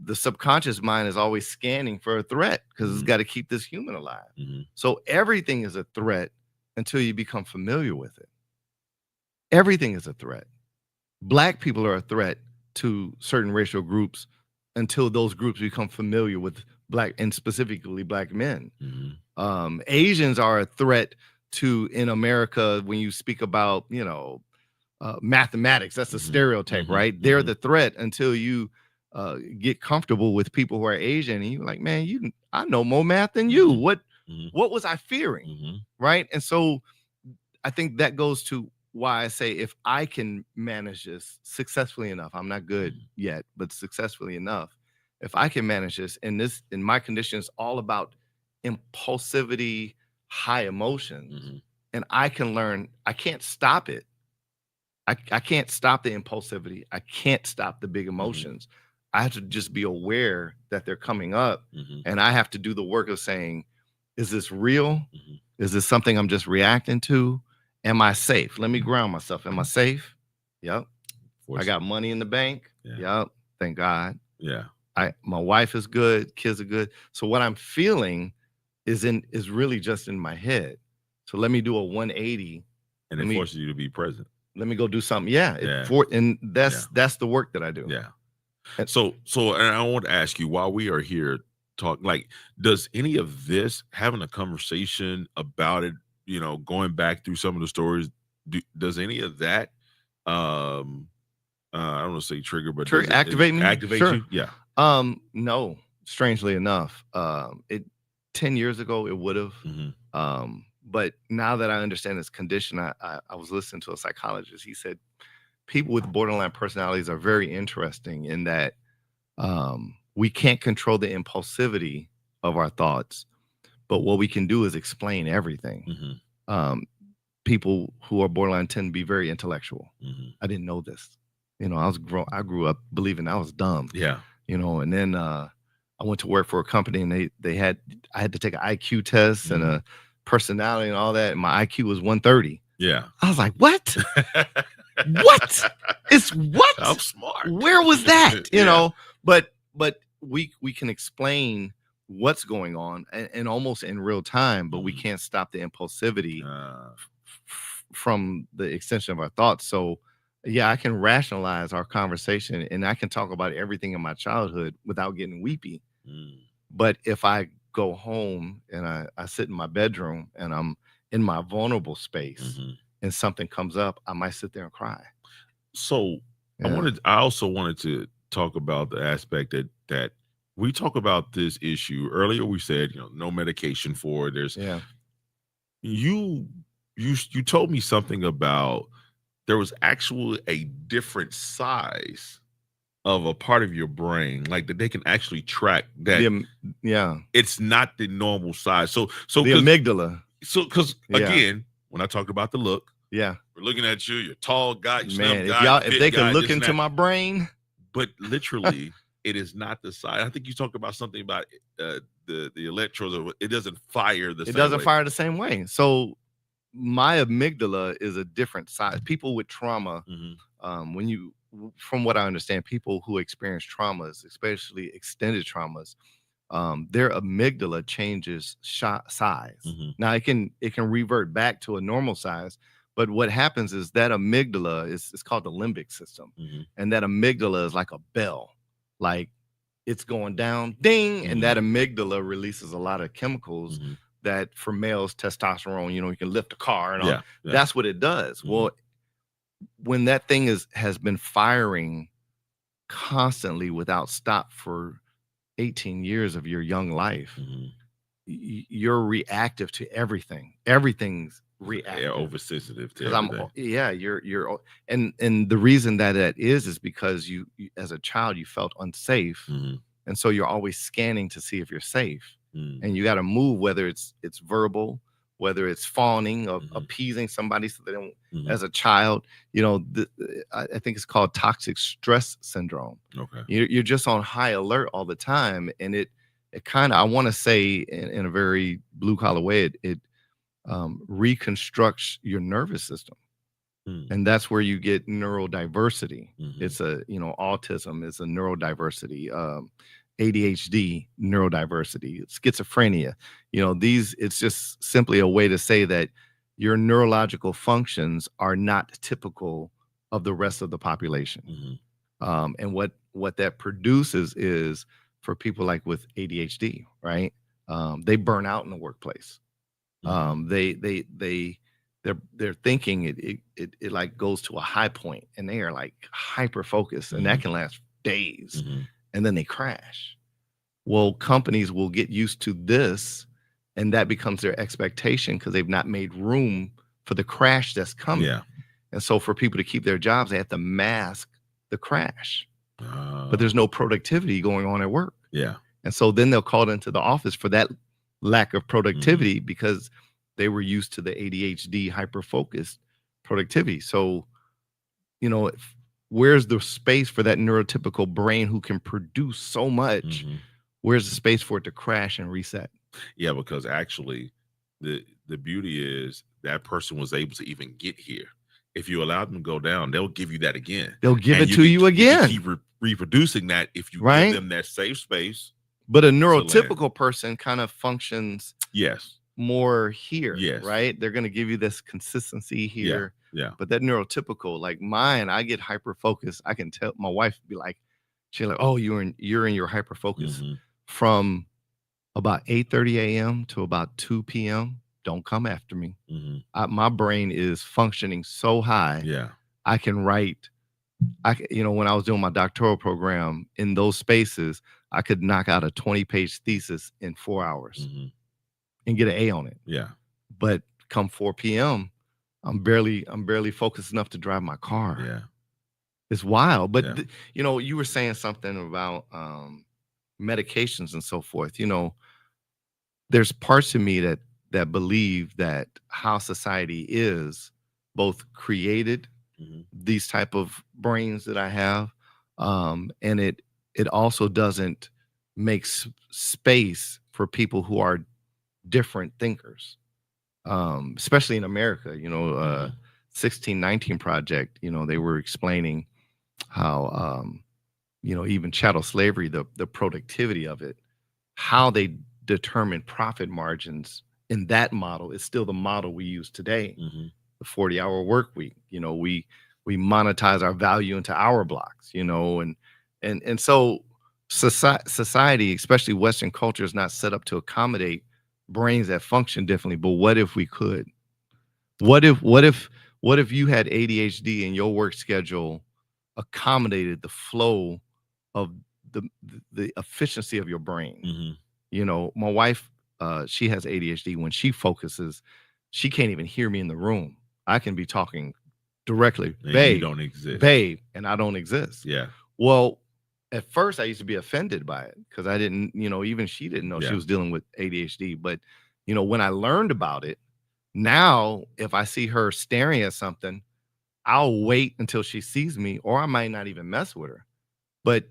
the subconscious mind is always scanning for a threat because it's got to keep this human alive. So everything is a threat until you become familiar with it. Everything is a threat. Black people are a threat to certain racial groups until those groups become familiar with Black and specifically Black men. Asians are a threat to, in America, when you speak about, you know, mathematics, that's a stereotype, right? They're the threat until you get comfortable with people who are Asian and you're like, man, I know more math than you. What was I fearing? Right. And so I think that goes to why I say if I can manage this successfully enough, I'm not good yet, but successfully enough, if I can manage this, and this in my condition is all about impulsivity, high emotions, Mhm. and I can learn, I can't stop it. I can't stop the impulsivity. I can't stop the big emotions. I have to just be aware that they're coming up, Mhm. and I have to do the work of saying, is this real? Mhm. Is this something I'm just reacting to? Am I safe? Let me ground myself. Am I safe? Yep. I got money in the bank. Yeah. Yep. Thank God. Yeah. My wife is good, kids are good. So what I'm feeling is really just in my head. So let me do a 180. And Let it me forces you to be present. let me go do something. Yeah. Yeah. And that's the work that I do. Yeah. And- So and I want to ask you, while we are here talking, like, does any of this, having a conversation about it, going back through some of the stories, does any of that I don't want to say trigger, but does it Activate me? activate Sure. you? Yeah. No, strangely enough. It 10 years ago it would have. Mhm. But now that I understand this condition, I was listening to a psychologist. He said people with borderline personalities are very interesting in that we can't control the impulsivity of our thoughts, but what we can do is explain everything. Mhm. People who are borderline tend to be very intellectual. Mhm. I didn't know this. I grew up believing I was dumb. Yeah. And then I went to work for a company, and I had to take an IQ test and a personality and all that. And my IQ was 130. Yeah. I was like, what? What? It's what? I'm smart. Where was that? Yeah. But we can explain what's going on and almost in real time, but we can't stop the impulsivity from the extension of our thoughts. So yeah, I can rationalize our conversation, and I can talk about everything in my childhood without getting weepy. But if I go home and I sit in my bedroom and I'm in my vulnerable space and something comes up, I might sit there and cry. So Yeah. I also wanted to talk about the aspect that we talk about this issue earlier. We said, no medication for it. There's Yeah. you told me something about there was actually a different size of a part of your brain, like that they can actually track that. Yeah. It's not the normal size. So the amygdala. So because Yeah. again, when I talked about the look, Yeah. we're looking at you. You're tall guy, Man, guy, if they could look into my brain, but literally, it is not the size. I think you talked about something about the electrodes. It doesn't fire the same way. It doesn't fire the same way. So my amygdala is a different size. People with trauma, from what I understand, people who experience traumas, especially extended traumas, their amygdala changes size. Now it can revert back to a normal size, but what happens is that amygdala is called the limbic system, and that amygdala is like a bell, like it's going down, ding, and that amygdala releases a lot of chemicals that for males, testosterone, you can lift a car and all. Yeah. That's what it does. Well, when that thing has been firing constantly without stop for 18 years of your young life, you're reactive to everything. Everything's reactive. Yeah, oversensitive to everything. You're and the reason that is because you as a child you felt unsafe, and so you're always scanning to see if you're safe, and you got to move, whether it's verbal, whether it's fawning or appeasing somebody so they don't. As a child, I think it's called toxic stress syndrome. Okay, you're just on high alert all the time, and it kind of, I want to say in a very blue collar way, it reconstructs your nervous system. And that's where you get neurodiversity. It's autism is a neurodiversity, ADHD neurodiversity, schizophrenia. It's just simply a way to say that your neurological functions are not typical of the rest of the population. And what that produces is, for people like with ADHD, right? They burn out in the workplace. They're thinking it like goes to a high point, and they are like hyper focused, and that can last days, and then they crash. Well, companies will get used to this, and that becomes their expectation because they've not made room for the crash that's coming. And so for people to keep their jobs, they have to mask the crash. But Uh, there's no productivity going on at work. yeah. And so then they'll call into the office for that lack of productivity because they were used to the ADHD hyper-focused productivity. So, where's the space for that neurotypical brain who can produce so much? Where's the space for it to crash and reset? Yeah, because actually the beauty is that person was able to even get here. If you allow them to go down, they'll give you that again. They'll give And it to you again. You can keep reproducing that if you Right? give them that safe space. But a neurotypical person kind of functions Yes. more here. Yes. Right? They're going to give you this consistency here. Yeah. But that neurotypical, like mine, I get hyper focused. I can tell my wife be like, she's like, oh, you're in your hyper focus from about 8:30 a.m. to about 2 p.m. Don't come after me. My brain is functioning so high. Yeah. I can write. When I was doing my doctoral program in those spaces, I could knock out a 20-page thesis in 4 hours and get an A on it. Yeah. But come 4 p.m., I'm barely focused enough to drive my car. Yeah. It's wild. But you were saying something about medications and so forth. There's parts of me that believe that how society is both created these type of brains that I have, and it also doesn't make space for people who are different thinkers, especially in America. 1619 Project, they were explaining how even chattel slavery, the productivity of it, how they determine profit margins in that model is still the model we use today. The 40-hour work week. We monetize our value into hour blocks, and so society, especially Western culture, is not set up to accommodate brains that function differently. But what if we could? What if you had ADHD and your work schedule accommodated the flow of the efficiency of your brain? My wife, she has ADHD. When she focuses, she can't even hear me in the room. I can be talking directly, and babe, you don't exist. Babe, and I don't exist. Yeah. Well, at first I used to be offended by it because I didn't, even she didn't know she was dealing with ADHD. But, when I learned about it, now if I see her staring at something, I'll wait until she sees me, or I might not even mess with her. But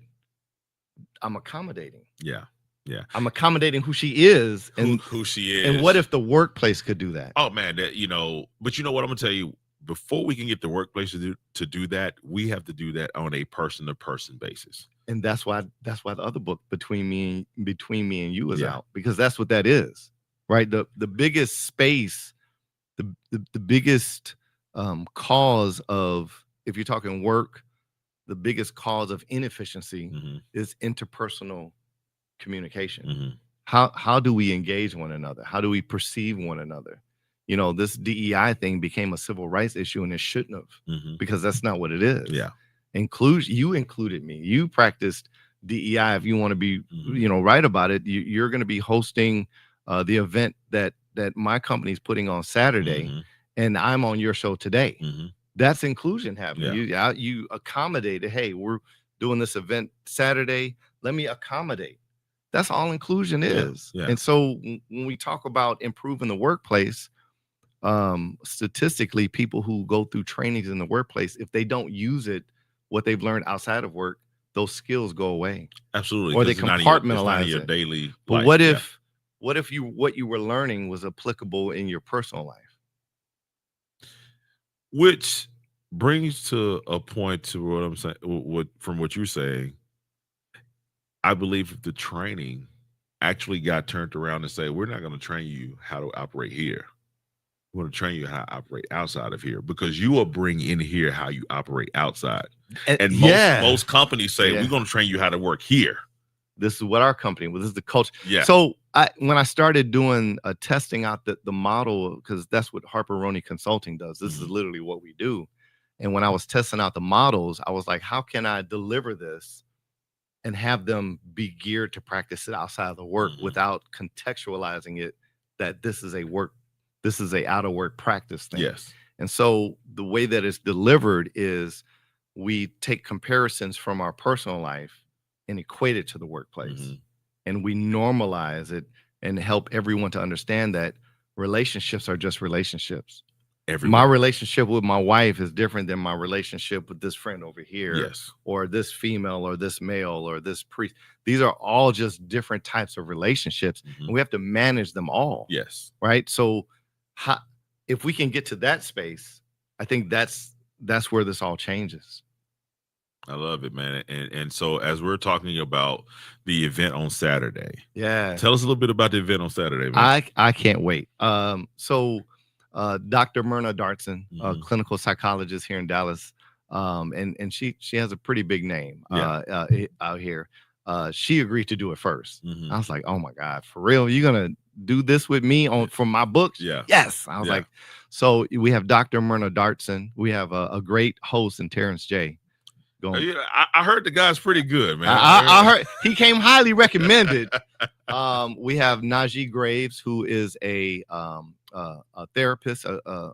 I'm accommodating. Yeah. Yeah. I'm accommodating who she is and who she is. And what if the workplace could do that? Oh man, but you know what I'm gonna tell you, before we can get the workplace to do that, we have to do that on a person-to-person basis. And that's why the other book, Between Me and You, is out, because that's what that is. Right? The biggest space, the biggest cause of, if you're talking work, the biggest cause of inefficiency is interpersonal communication. How do we engage one another? How do we perceive one another? This DEI thing became a civil rights issue, and it shouldn't have, because that's not what it is. Yeah. You included me. You practiced DEI. If you want to be, right about it, you're going to be hosting the event that my company's putting on Saturday, and I'm on your show today. That's inclusion happening. You accommodated. Hey, we're doing this event Saturday. Let me accommodate. That's all inclusion is. And so when we talk about improving the workplace, statistically, people who go through trainings in the workplace, if they don't use it, what they've learned outside of work, those skills go away. Absolutely. Or they compartmentalize your it. Daily but life. what if what you were learning was applicable in your personal life? Which brings to a point to what I'm saying, from what you're saying, I believe if the training actually got turned around and say, we're not going to train you how to operate here. We're going to train you how to operate outside of here, because you will bring in here how you operate outside. And most companies say, we're going to train you how to work here. This is what our company was. This is the culture. Yeah. So when I started doing testing out the model, because that's what Harper Roney Consulting does. This is literally what we do. And when I was testing out the models, I was like, how can I deliver this and have them be geared to practice it outside of the work without contextualizing it that this is a out of work practice thing? Yes. And so the way that it's delivered is we take comparisons from our personal life and equate it to the workplace. Mm-hmm. And we normalize it and help everyone to understand that relationships are just relationships. My relationship with my wife is different than my relationship with this friend over here, Yes. or this female, or this male, or this priest. These are all just different types of relationships, Mm-hmm. and we have to manage them all. Yes. Right. So, if we can get to that space, I think that's where this all changes. I love it, man. And so as we're talking about the event on Saturday, tell us a little bit about the event on Saturday, man. I can't wait. So Dr. Myrna Dartson, a clinical psychologist here in Dallas, and she has a pretty big name out here. She agreed to do it first. I was like, oh my God, for real? You're gonna do this with me from my books? Yeah. Yes. I was like, so we have Dr. Myrna Dartson. We have a great host in Terrence J. I heard the guy's pretty good, man. I heard he came highly recommended. We have Najee Graves, who is a therapist, a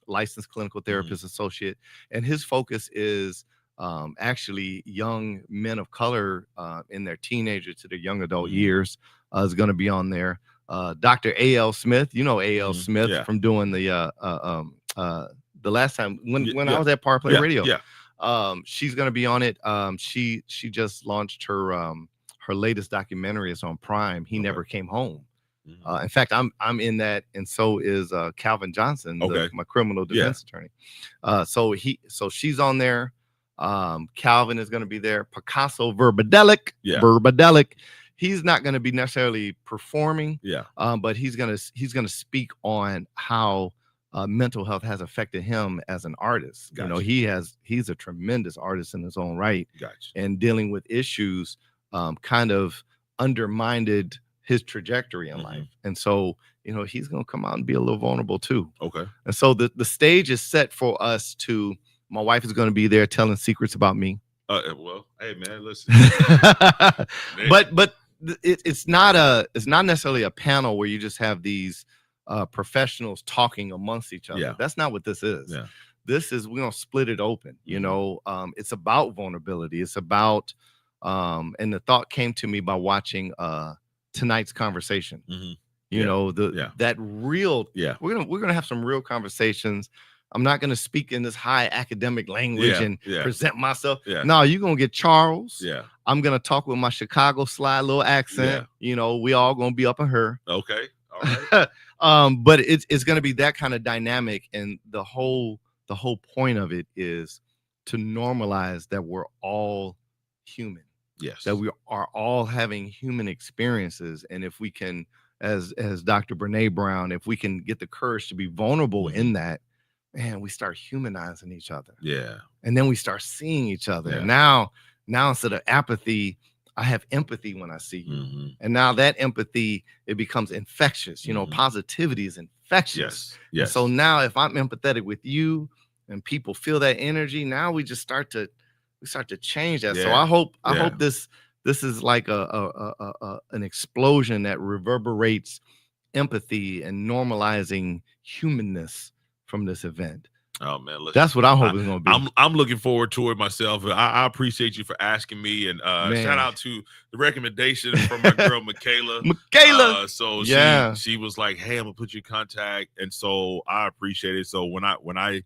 licensed clinical therapist associate, and his focus is actually young men of color in their teenager to their young adult years. Is going to be on there. Dr. A.L. Smith, you know A.L. Smith from doing the last time when I was at Power Play Radio. She's going to be on it. She just launched her latest documentary. It's on Prime. He Never Came Home. In fact, I'm in that, and so is Calvin Johnson, my criminal defense attorney. So she's on there. Calvin is going to be there. Picasso Verbadelic. He's not going to be necessarily performing. But he's going to speak on how mental health has affected him as an artist. Gotcha. You know, he's a tremendous artist in his own right. And dealing with issues kind of undermined his trajectory in life. And so, you know, he's going to come out and be a little vulnerable too. And so the stage is set for us to, my wife is going to be there telling secrets about me. Well, hey man, listen. But it's not necessarily a panel where you just have these professionals talking amongst each other. That's not what this is. This is, we're going to split it open. You know, it's about vulnerability. It's about, and the thought came to me by watching tonight's conversation. You know, that real, we're going to have some real conversations. I'm not going to speak in this high academic language and present myself. No, you're going to get Charles. I'm going to talk with my Chicago slide little accent. You know, we all going to be up in her. All right. But it's going to be that kind of dynamic. And the whole point of it is to normalize that we're all human. That we are all having human experiences. And if we can, as Dr. Brene Brown, if we can get the courage to be vulnerable in that, man, we start humanizing each other. And then we start seeing each other. And now instead of apathy, I have empathy when I see you. And now that empathy, it becomes infectious. You know, positivity is infectious. So now if I'm empathetic with you and people feel that energy, now we just start to change that. So I hope this is like an explosion that reverberates empathy and normalizing humanness from this event. Oh man, listen, that's what I hope it's going to be. I'm looking forward to it myself. I appreciate you for asking me, and shout out to the recommendation from my girl Michaela. So she was like, "Hey, I'm gonna put you in contact," and so I appreciate it. So when I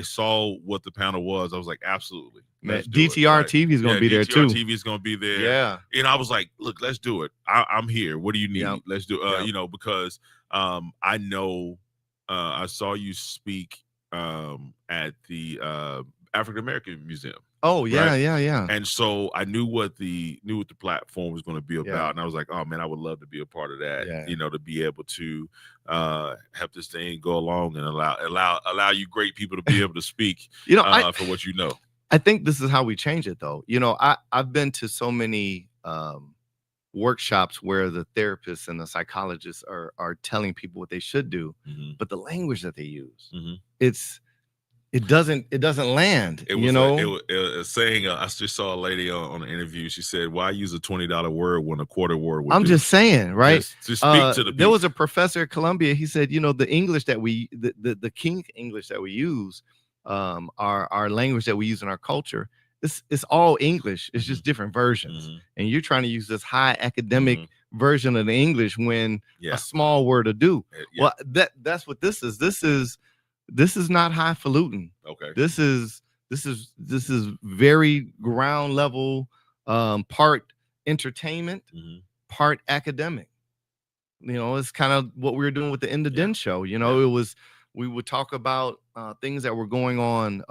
saw what the panel was, I was like, absolutely. Man, DTR TV is going to be there too. DTR TV is going to be there. And I was like, look, let's do it. I'm here. What do you need? Let's do it. You know, because I know I saw you speak at the African American Museum. Oh yeah. And so I knew what the platform was going to be about, and I was like, oh man, I would love to be a part of that. You know, to be able to help this thing go along and allow you great people to be able to speak. You know, for what you know. I think this is how we change it, though. You know, I've been to so many workshops where the therapists and the psychologists are telling people what they should do, but the language that they use, it doesn't land. It was a saying. I just saw a lady on an interview. She said, "Why use a $20 word when a quarter word would?" I'm just saying, right? Just speak to the people. There was a professor at Columbia. He said, the English that the King English that we use, our language that we use in our culture, it's all English. It's just different versions. And you're trying to use this high academic version of the English when a small word will do. Well, that's what this is. This is not highfalutin. Okay. This is very ground level, part entertainment, part academic. It's kind of what we were doing with the End of Den show. We would talk about things that were going on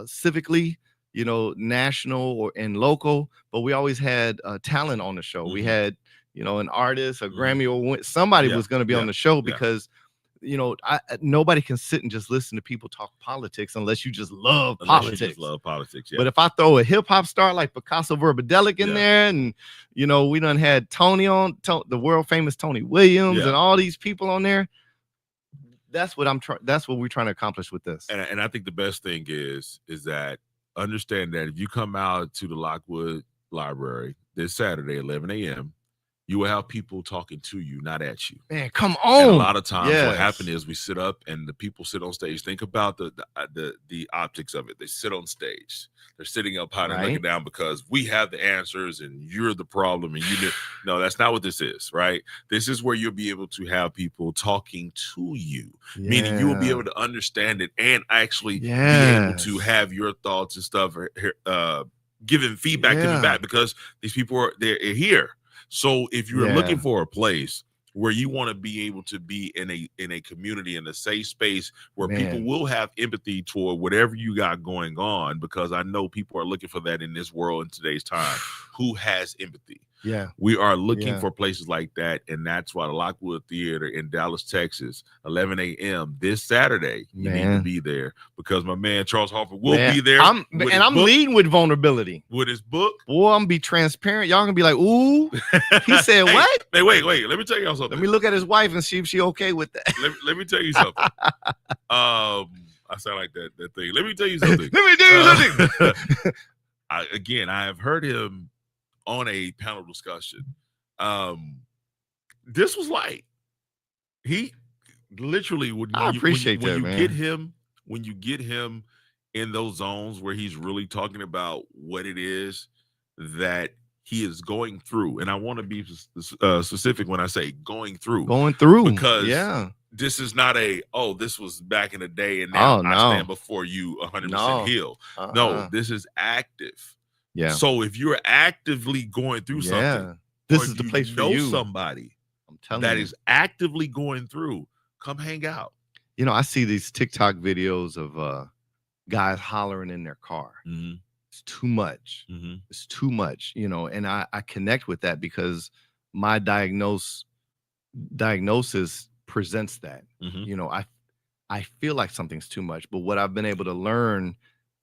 civically, national and local, but we always had talent on the show. We had, an artist, a Grammy Award, somebody was going to be on the show because nobody can sit and just listen to people talk politics unless you just love politics. But if I throw a hip hop star like Picasso Verbadelic in there, and we done had Tony on, the world famous Tony Williams, and all these people on there, that's what we're trying to accomplish with this. And I think the best thing is that understand that if you come out to the Lockwood Library this Saturday, 11 a.m., you will have people talking to you, not at you. Man, come on. And a lot of times what happens is we sit up and the people sit on stage. Think about the optics of it. They sit on stage. They're sitting up high and looking down because we have the answers and you're the problem. And no, that's not what this is, right? This is where you'll be able to have people talking to you, meaning you will be able to understand it and actually be able to have your thoughts and stuff giving feedback to me back, because these people they're here. So if you're looking for a place where you want to be able to be in a community, in a safe space where people will have empathy toward whatever you got going on, because I know people are looking for that in this world in today's time. Who has empathy? Yeah, we are looking for places like that, and that's why the Lockwood Theater in Dallas, Texas, 11 a.m. this Saturday. You need to be there because my man Charles Harper will be there. I'm leading with vulnerability with his book. Boy, I'm gonna be transparent. Y'all gonna be like, "Ooh," he said, hey, what? Hey, wait. Let me tell y'all something. Let me look at his wife and see if she okay with that. Let me tell you something. I sound like that thing. Let me tell you something. Let me tell you something. I have heard him on a panel discussion. This was like he literally when you get him in those zones where he's really talking about what it is that he is going through, and I want to be specific when I say going through, because this is not this was back in the day and now I stand before you 100% healed. No, this is active. Yeah. So if you're actively going through something, this is the place for you. Somebody I'm telling that you. is actively going through, come hang out. I see these TikTok videos of guys hollering in their car. It's too much. It's too much, and I connect with that because my diagnosis presents that. I feel like something's too much, but what I've been able to learn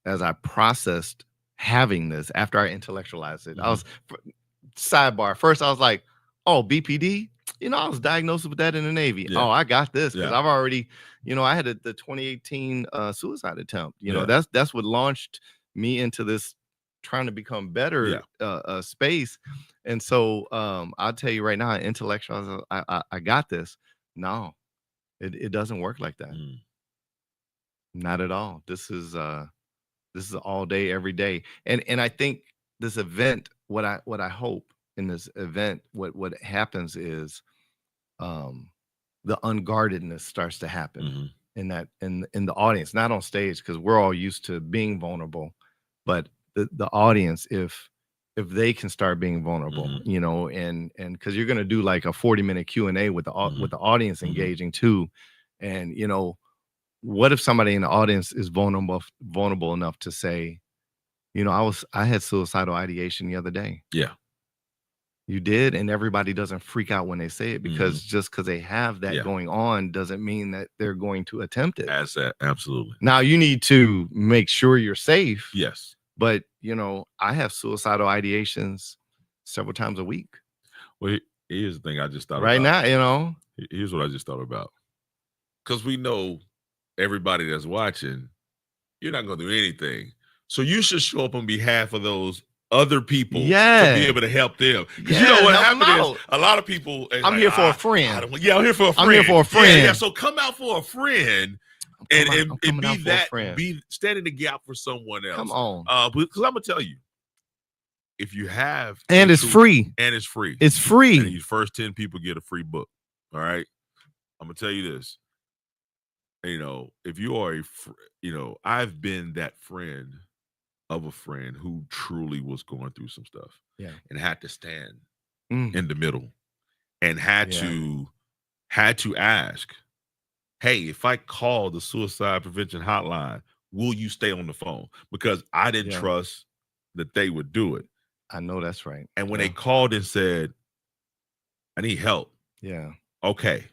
as I processed having this after I intellectualized it, I was sidebar. First, I was like, "Oh, BPD." I was diagnosed with that in the Navy. Yeah. Oh, I got this because I've already, I had the 2018 suicide attempt. That's what launched me into this trying to become better space. And so I'll tell you right now, intellectual, I got this. No, it doesn't work like that. Not at all. This is all day, every day. And I think this event, what I hope in this event, what happens is the unguardedness starts to happen in the audience, not on stage, because we're all used to being vulnerable, but the audience, if they can start being vulnerable, and because you're gonna do like a 40-minute Q&A with the audience engaging too, and what if somebody in the audience is vulnerable enough to say, I had suicidal ideation the other day. Yeah. You did, and everybody doesn't freak out when they say it, because just because they have that going on doesn't mean that they're going to attempt it. Absolutely. Now you need to make sure you're safe. Yes. But I have suicidal ideations several times a week. Well, here's the thing I just thought right about. Now, here's what I just thought about. Because we know everybody that's watching you're not going to do anything. So you should show up on behalf of those other people to Yeah. be able to help them. Because Yeah, you know what help 'em happened is out. a lot of people. It's I'm like, here for a I friend. don't want- yeah, I'm here for a friend. I'm here for a Yeah, yeah. friend. So come out for a friend I'm and coming be out for a that, friend. be standing the gap for someone else. Come on. Because I'm gonna tell you, if you have And a it's true- free. and it's free, It's and free. these first 10 people get a free book. All right, I'm gonna tell you this. You know, if you are I've been that friend of a friend who truly was going through some stuff, Yeah. and had to stand Mm. in the middle, and had Yeah. to ask, hey, if I call the suicide prevention hotline, will you stay on the phone? Because I didn't Yeah. trust that they would do it. I know that's right. And when Yeah. they called and said, I need help. Yeah. Okay.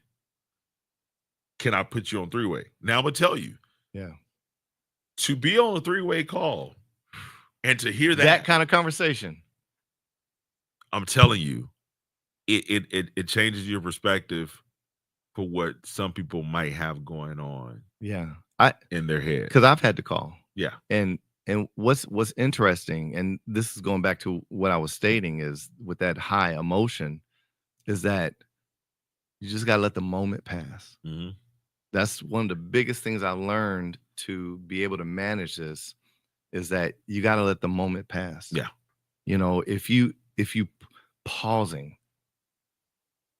Can I put you on three-way? Now I'm gonna tell you. Yeah. To be on a three-way call and to hear That kind of conversation. I'm telling you, it changes your perspective for what some people might have going on Yeah. in their head. Because I've had to call. Yeah. And what's interesting, and this is going back to what I was stating, is with that high emotion, is that you just gotta let the moment pass. Mhm. That's one of the biggest things I learned to be able to manage this, is that you gotta let the moment pass. Yeah. You know, if you pausing.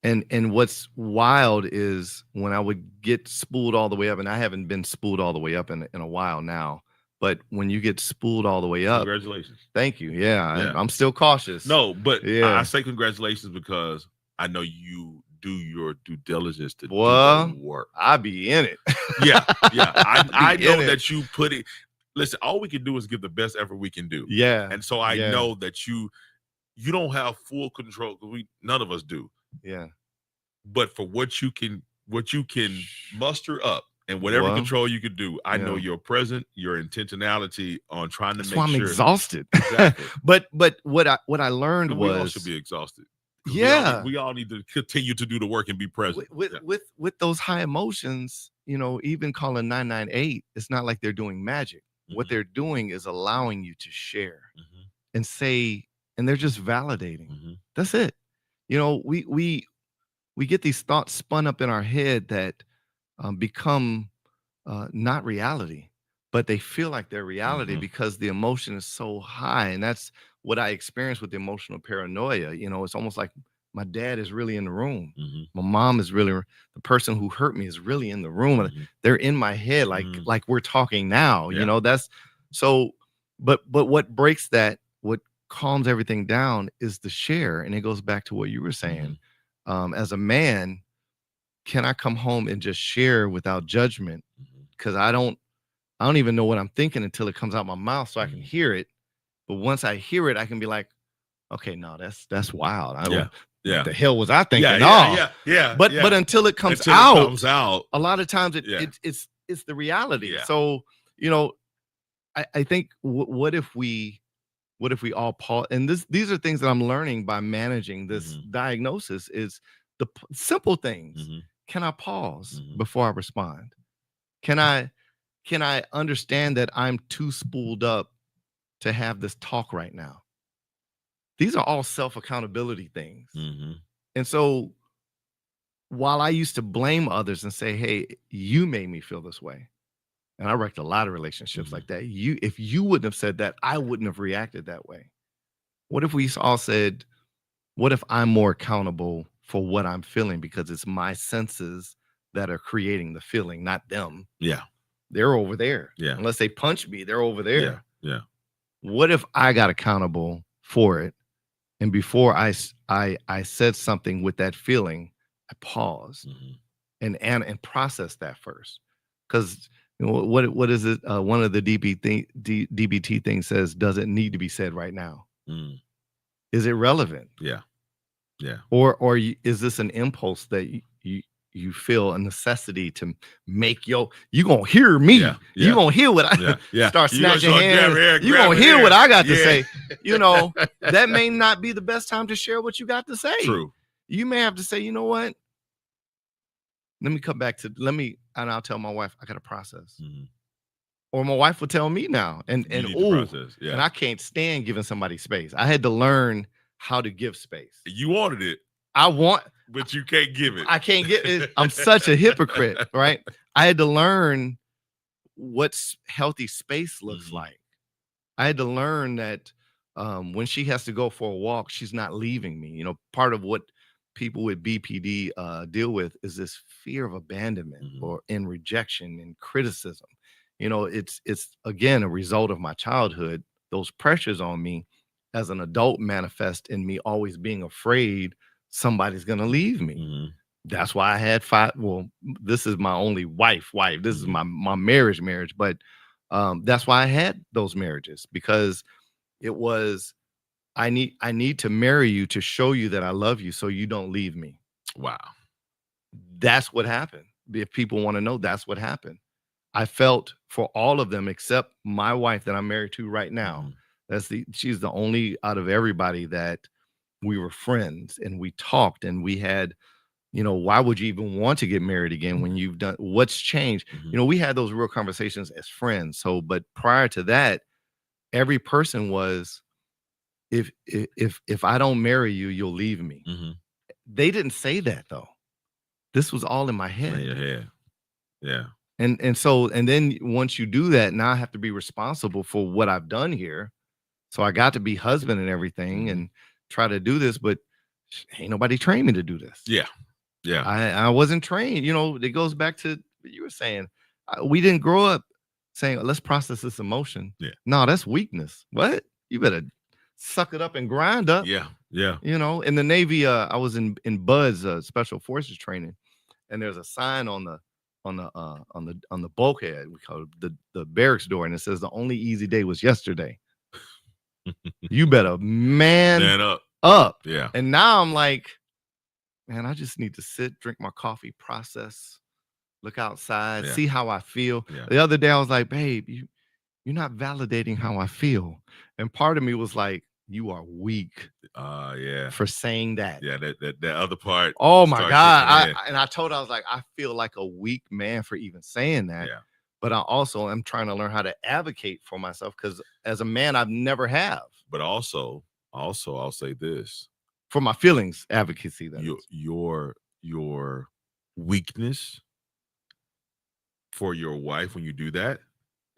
And what's wild is when I would get spooled all the way up, and I haven't been spooled all the way up in a while now, but when you get spooled all the way up, Congratulations. thank you. Yeah, Yeah. I'm still cautious. No, but Yeah. I say congratulations because I know you do your due diligence to do Boy, the work. I be in it. Yeah, yeah. I be know in it. that you put it. Listen, all we can do is give the best effort we can do. Yeah. And so I Yeah. know that you don't have full control, because none of us do. Yeah. But for what you can muster up and whatever Well, control you can do, I know yeah. your present, your intentionality on trying to That's make why I'm sure. exhausted. Exactly. but what I learned And we all was, should be exhausted. 'Cause yeah, we all need to continue to do the work and be present. with those high emotions, you know, even calling 998, it's not like they're doing magic. What Mhm. they're doing is allowing you to share Mhm. and say, and they're just validating. Mhm. That's it. You know, we get these thoughts spun up in our head that become not reality, but they feel like they're reality Mhm. because the emotion is so high. And that's what I experienced with the emotional paranoia. You know, it's almost like my dad is really in the room. Mhm. My mom is really, the person who hurt me is really in the room. And Mhm. they're in my head like we're talking now. Yeah. You know, that's so. But what breaks that, what calms everything down, is the share. And it goes back to what you were saying. As a man, can I come home and just share without judgment? Mhm. Because I don't even know what I'm thinking until it comes out my mouth, so I can Mhm. hear it. But once I hear it, I can be like, okay, no, that's wild. I don't, Yeah. Yeah. what the hell was I thinking? Yeah. No. Yeah. But yeah. until it comes Until out, it comes out. a lot of times Yeah. it's the reality. Yeah. So, you know, I think what if we all pause? And these are things that I'm learning by managing this Mhm. diagnosis, is the simple things. Mhm. Can I pause Mhm. before I respond? Can I understand that I'm too spooled up to have this talk right now? These are all self-accountability things. Mhm. And so while I used to blame others and say, hey, you made me feel this way, and I wrecked a lot of relationships Mhm. like that. If you wouldn't have said that, I wouldn't have reacted that way. What if we all said, what if I'm more accountable for what I'm feeling, because it's my senses that are creating the feeling, not them. Yeah. They're over there. Yeah. Unless they punch me, they're over there. Yeah. What if I got accountable for it, and before I said something with that feeling, I paused Mhm. and processed that first? Because you know, what is it? One of the DBT things says, does it need to be said right now? Mm. Is it relevant? Yeah. Yeah. Or is this an impulse that you feel a necessity to make you gonna hear me? Yeah. You gonna hear what I start You gonna snatching start hands. grabbing You hair, gonna hear what I got to yeah. say. You know, that may not be the best time to share what you got to say. True. You may have to say, you know what? Let me come back to and I'll tell my wife I got to process. Mhm. or my wife will tell me now. And You need to process. and I can't stand giving somebody space. I had to learn how to give space. You wanted it, I want, but you can't give it. I can't get it. I'm such a hypocrite, right? I had to learn what healthy space looks like. I had to learn that when she has to go for a walk, she's not leaving me. You know, part of what people with BPD deal with is this fear of abandonment or in rejection and criticism. You know, it's again a result of my childhood. Those pressures on me as an adult manifest in me always being afraid somebody's gonna leave me. That's why I had 5. Well, this is my only wife. This is my marriage, but that's why I had those marriages, because it was I need to marry you to show you that I love you so you don't leave me. Wow. That's what happened. If people want to know, that's what happened. I felt for all of them except my wife that I'm married to right now. She's the only out of everybody that we were friends and we talked and we had, you know, why would you even want to get married again when you've done what's changed? You know, we had those real conversations as friends. So, but prior to that, every person was, if I don't marry you, you'll leave me. They didn't say that though. This was all in my head. In your head. Yeah. And so, and then once you do that, now I have to be responsible for what I've done here. So I got to be husband and everything and try to do this, but ain't nobody trained me to do this. Yeah. Yeah. I wasn't trained. You know, it goes back to what you were saying. We didn't grow up saying, let's process this emotion. Yeah. No, that's weakness. What? You better suck it up and grind up. Yeah. Yeah. You know, in the Navy, I was in BUD/S, Special Forces training, and there's a sign on the bulkhead, we call it the barracks door, and it says the only easy day was yesterday. You better man up. Yeah. And now I'm like, man, I just need to sit, drink my coffee, process, look outside, see how I feel. The other day I was like, babe, you're not validating how I feel. And part of me was like, you are weak. For saying that. Yeah, that other part. Oh my God. I told her, I was like, I feel like a weak man for even saying that. Yeah. But I also am trying to learn how to advocate for myself, because as a man, I've never have. But also, I'll say this. For my feelings, advocacy. That your weakness for your wife when you do that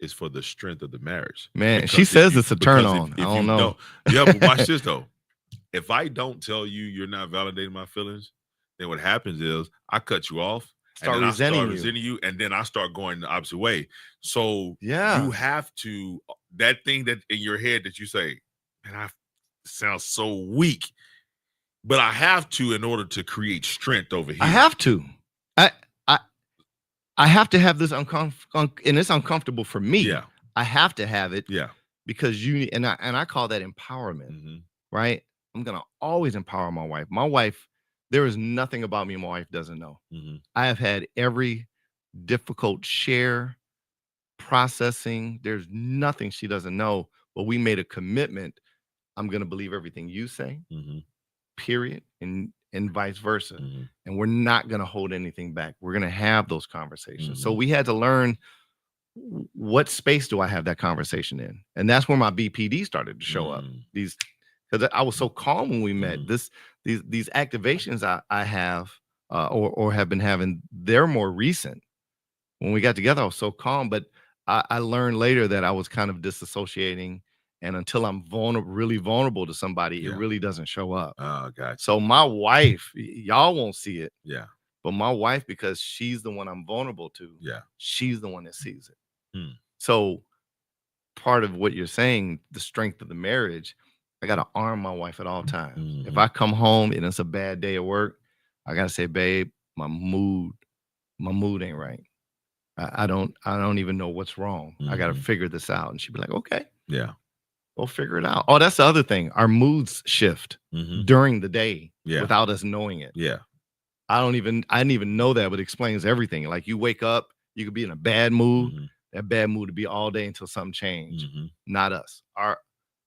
is for the strength of the marriage. Man, she says it's a turn on. I don't know. Yeah, but watch this though. If I don't tell you you're not validating my feelings, then what happens is I cut you off. Start resenting you, and then I start going the opposite way. So you have to, that thing that in your head that you say, man, I sound so weak, but I have to in order to create strength over here. I have to. I have to have this and it's uncomfortable for me. Yeah, I have to have it. Yeah, because I call that empowerment. Right? I'm gonna always empower my wife. My wife. There is nothing about me my wife doesn't know. I have had every difficult share, processing. There's nothing she doesn't know, but we made a commitment. I'm going to believe everything you say, period, and vice versa. And we're not going to hold anything back. We're going to have those conversations. So we had to learn, what space do I have that conversation in? And that's where my BPD started to show up. Because I was so calm when we met. These activations I have or have been having, they're more recent. When we got together, I was so calm, but I learned later that I was kind of disassociating, and until I'm really vulnerable to somebody, it really doesn't show up. Oh, gotcha. So my wife, y'all won't see it. Yeah. But my wife, because she's the one I'm vulnerable to, she's the one that sees it. So part of what you're saying, the strength of the marriage, I got to arm my wife at all times. If I come home and it's a bad day at work, I got to say, babe, my mood ain't right. I don't even know what's wrong. I got to figure this out. And she'd be like, okay. Yeah. We'll figure it out. Oh, that's the other thing. Our moods shift during the day without us knowing it. Yeah. I didn't even know that, but it explains everything. Like, you wake up, you could be in a bad mood. That bad mood would be all day until something changed. Not us.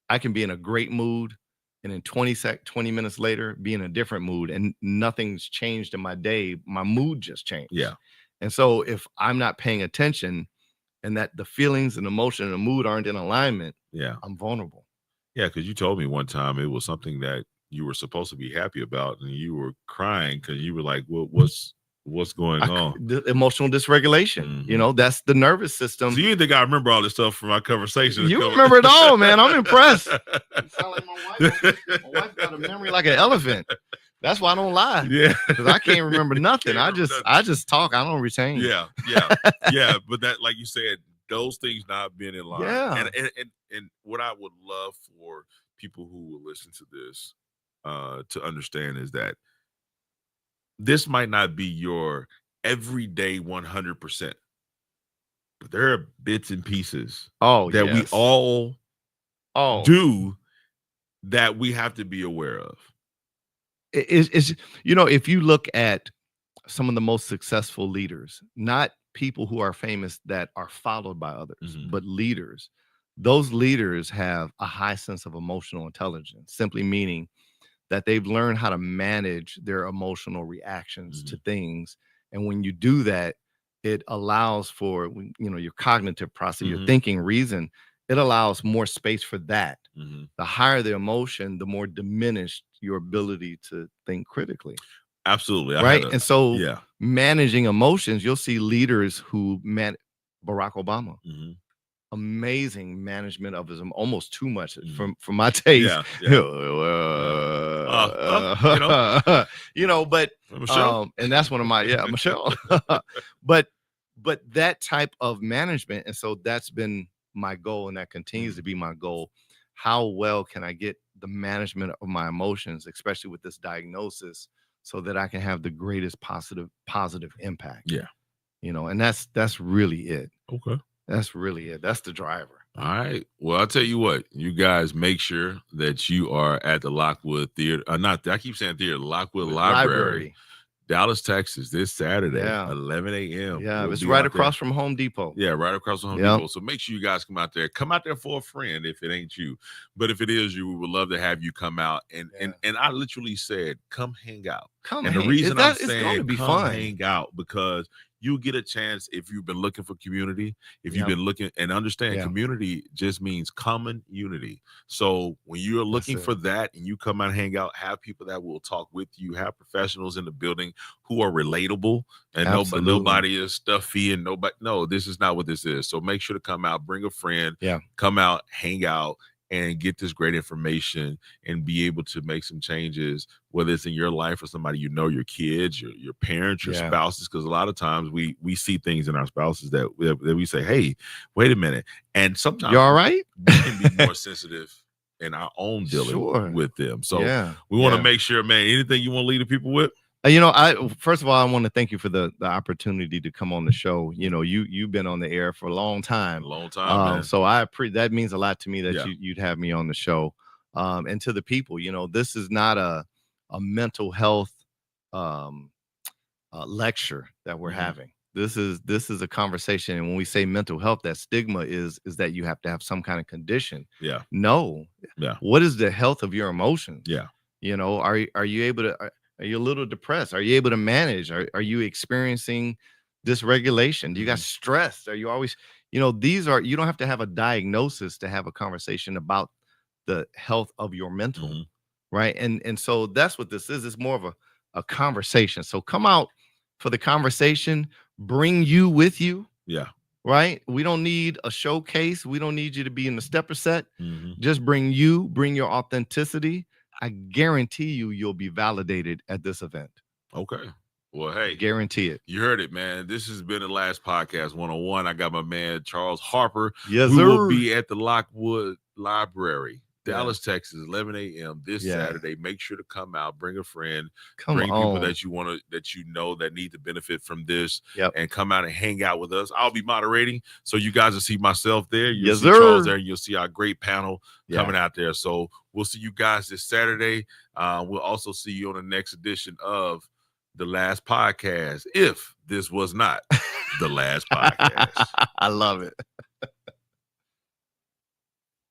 I can be in a great mood, and in 20 minutes later be in a different mood, and nothing's changed in my day. My mood just changed. Yeah. And so if I'm not paying attention, and that the feelings and emotion and the mood aren't in alignment, Yeah. I'm vulnerable. Yeah, because you told me one time it was something that you were supposed to be happy about, and you were crying because you were like, "Well, what's going on?" The emotional dysregulation. You know, that's the nervous system. So you think I remember all this stuff from our conversation? You remember it all, man. I'm impressed. You sound like my wife. My wife got a memory like an elephant. That's why I don't lie. Yeah, because I can't remember nothing. I just talk. I don't retain. Yeah. But that, like you said, those things not being in line. Yeah. And what I would love for people who will listen to this to understand is that this might not be your everyday 100%, but there are bits and pieces that we all do that we have to be aware of. It's if you look at some of the most successful leaders, not people who are famous that are followed by others, but leaders, those leaders have a high sense of emotional intelligence, simply meaning that they've learned how to manage their emotional reactions to things. And when you do that, it allows for, your cognitive process, your thinking, reason, it allows more space for that. The higher the emotion, the more diminished your ability to think critically. Absolutely. Right. And so managing emotions, you'll see leaders who Barack Obama. Amazing management of his almost too much from my taste. But and that's one of my Michelle. but that type of management, and so that's been my goal, and that continues to be my goal. How well can I get the management of my emotions, especially with this diagnosis, so that I can have the greatest positive impact? And that's really it. Okay. That's really it. That's the driver. All right. Well, I'll tell you what, you guys make sure that you are at the Lockwood Theater. I keep saying theater, Lockwood Library, Dallas, Texas, this Saturday, 11 a.m. Yeah, it's right across from Home Depot. Yeah, right across from Home Depot. So make sure you guys come out there. Come out there for a friend if it ain't you. But if it is you, we would love to have you come out. And I literally said, come hang out. The reason I'm saying come fun. Hang out, because you get a chance, if you've been looking for community, if you've been looking, and understand community just means common unity. So when you're looking for that and you come out and hang out, have people that will talk with you, have professionals in the building who are relatable, and nobody is stuffy and nobody. No, this is not what this is. So make sure to come out, bring a friend, come out, hang out, and get this great information and be able to make some changes, whether it's in your life or somebody, your kids, your parents, your spouses. Because a lot of times we see things in our spouses that we say, hey, wait a minute. And sometimes you all right? We can be more sensitive in our own dealing with them. So we want to make sure, man, anything you want to leave the people with? First of all, I want to thank you for the opportunity to come on the show. You've been on the air for a long time. Man. So that means a lot to me that you'd have me on the show. And to the people, this is not a mental health lecture that we're having. This is a conversation. And when we say mental health, that stigma is that you have to have some kind of condition. No. What is the health of your emotions? Are you able to? Are you a little depressed? Are you able to manage? Are you experiencing dysregulation? Do you got stressed? Are you always, you don't have to have a diagnosis to have a conversation about the health of your mental, right? And so that's what this is. It's more of a conversation. So come out for the conversation, bring you with you. Right? We don't need a showcase. We don't need you to be in the stepper set. Just bring your authenticity. I guarantee you'll be validated at this event. Okay. Well, hey, guarantee it. You heard it, man. This has been the Last Podcast 101. I got my man Charles Harper, who will be at the Lockwood Library, Dallas, Texas, 11 a.m. this Saturday. Make sure to come out, bring a friend, bring people that that need to benefit from this, and come out and hang out with us. I'll be moderating, so you guys will see myself there. You'll see Charles there. You'll see our great panel coming out there. So we'll see you guys this Saturday. We'll also see you on the next edition of The Last Podcast, if this was not the last podcast. I love it.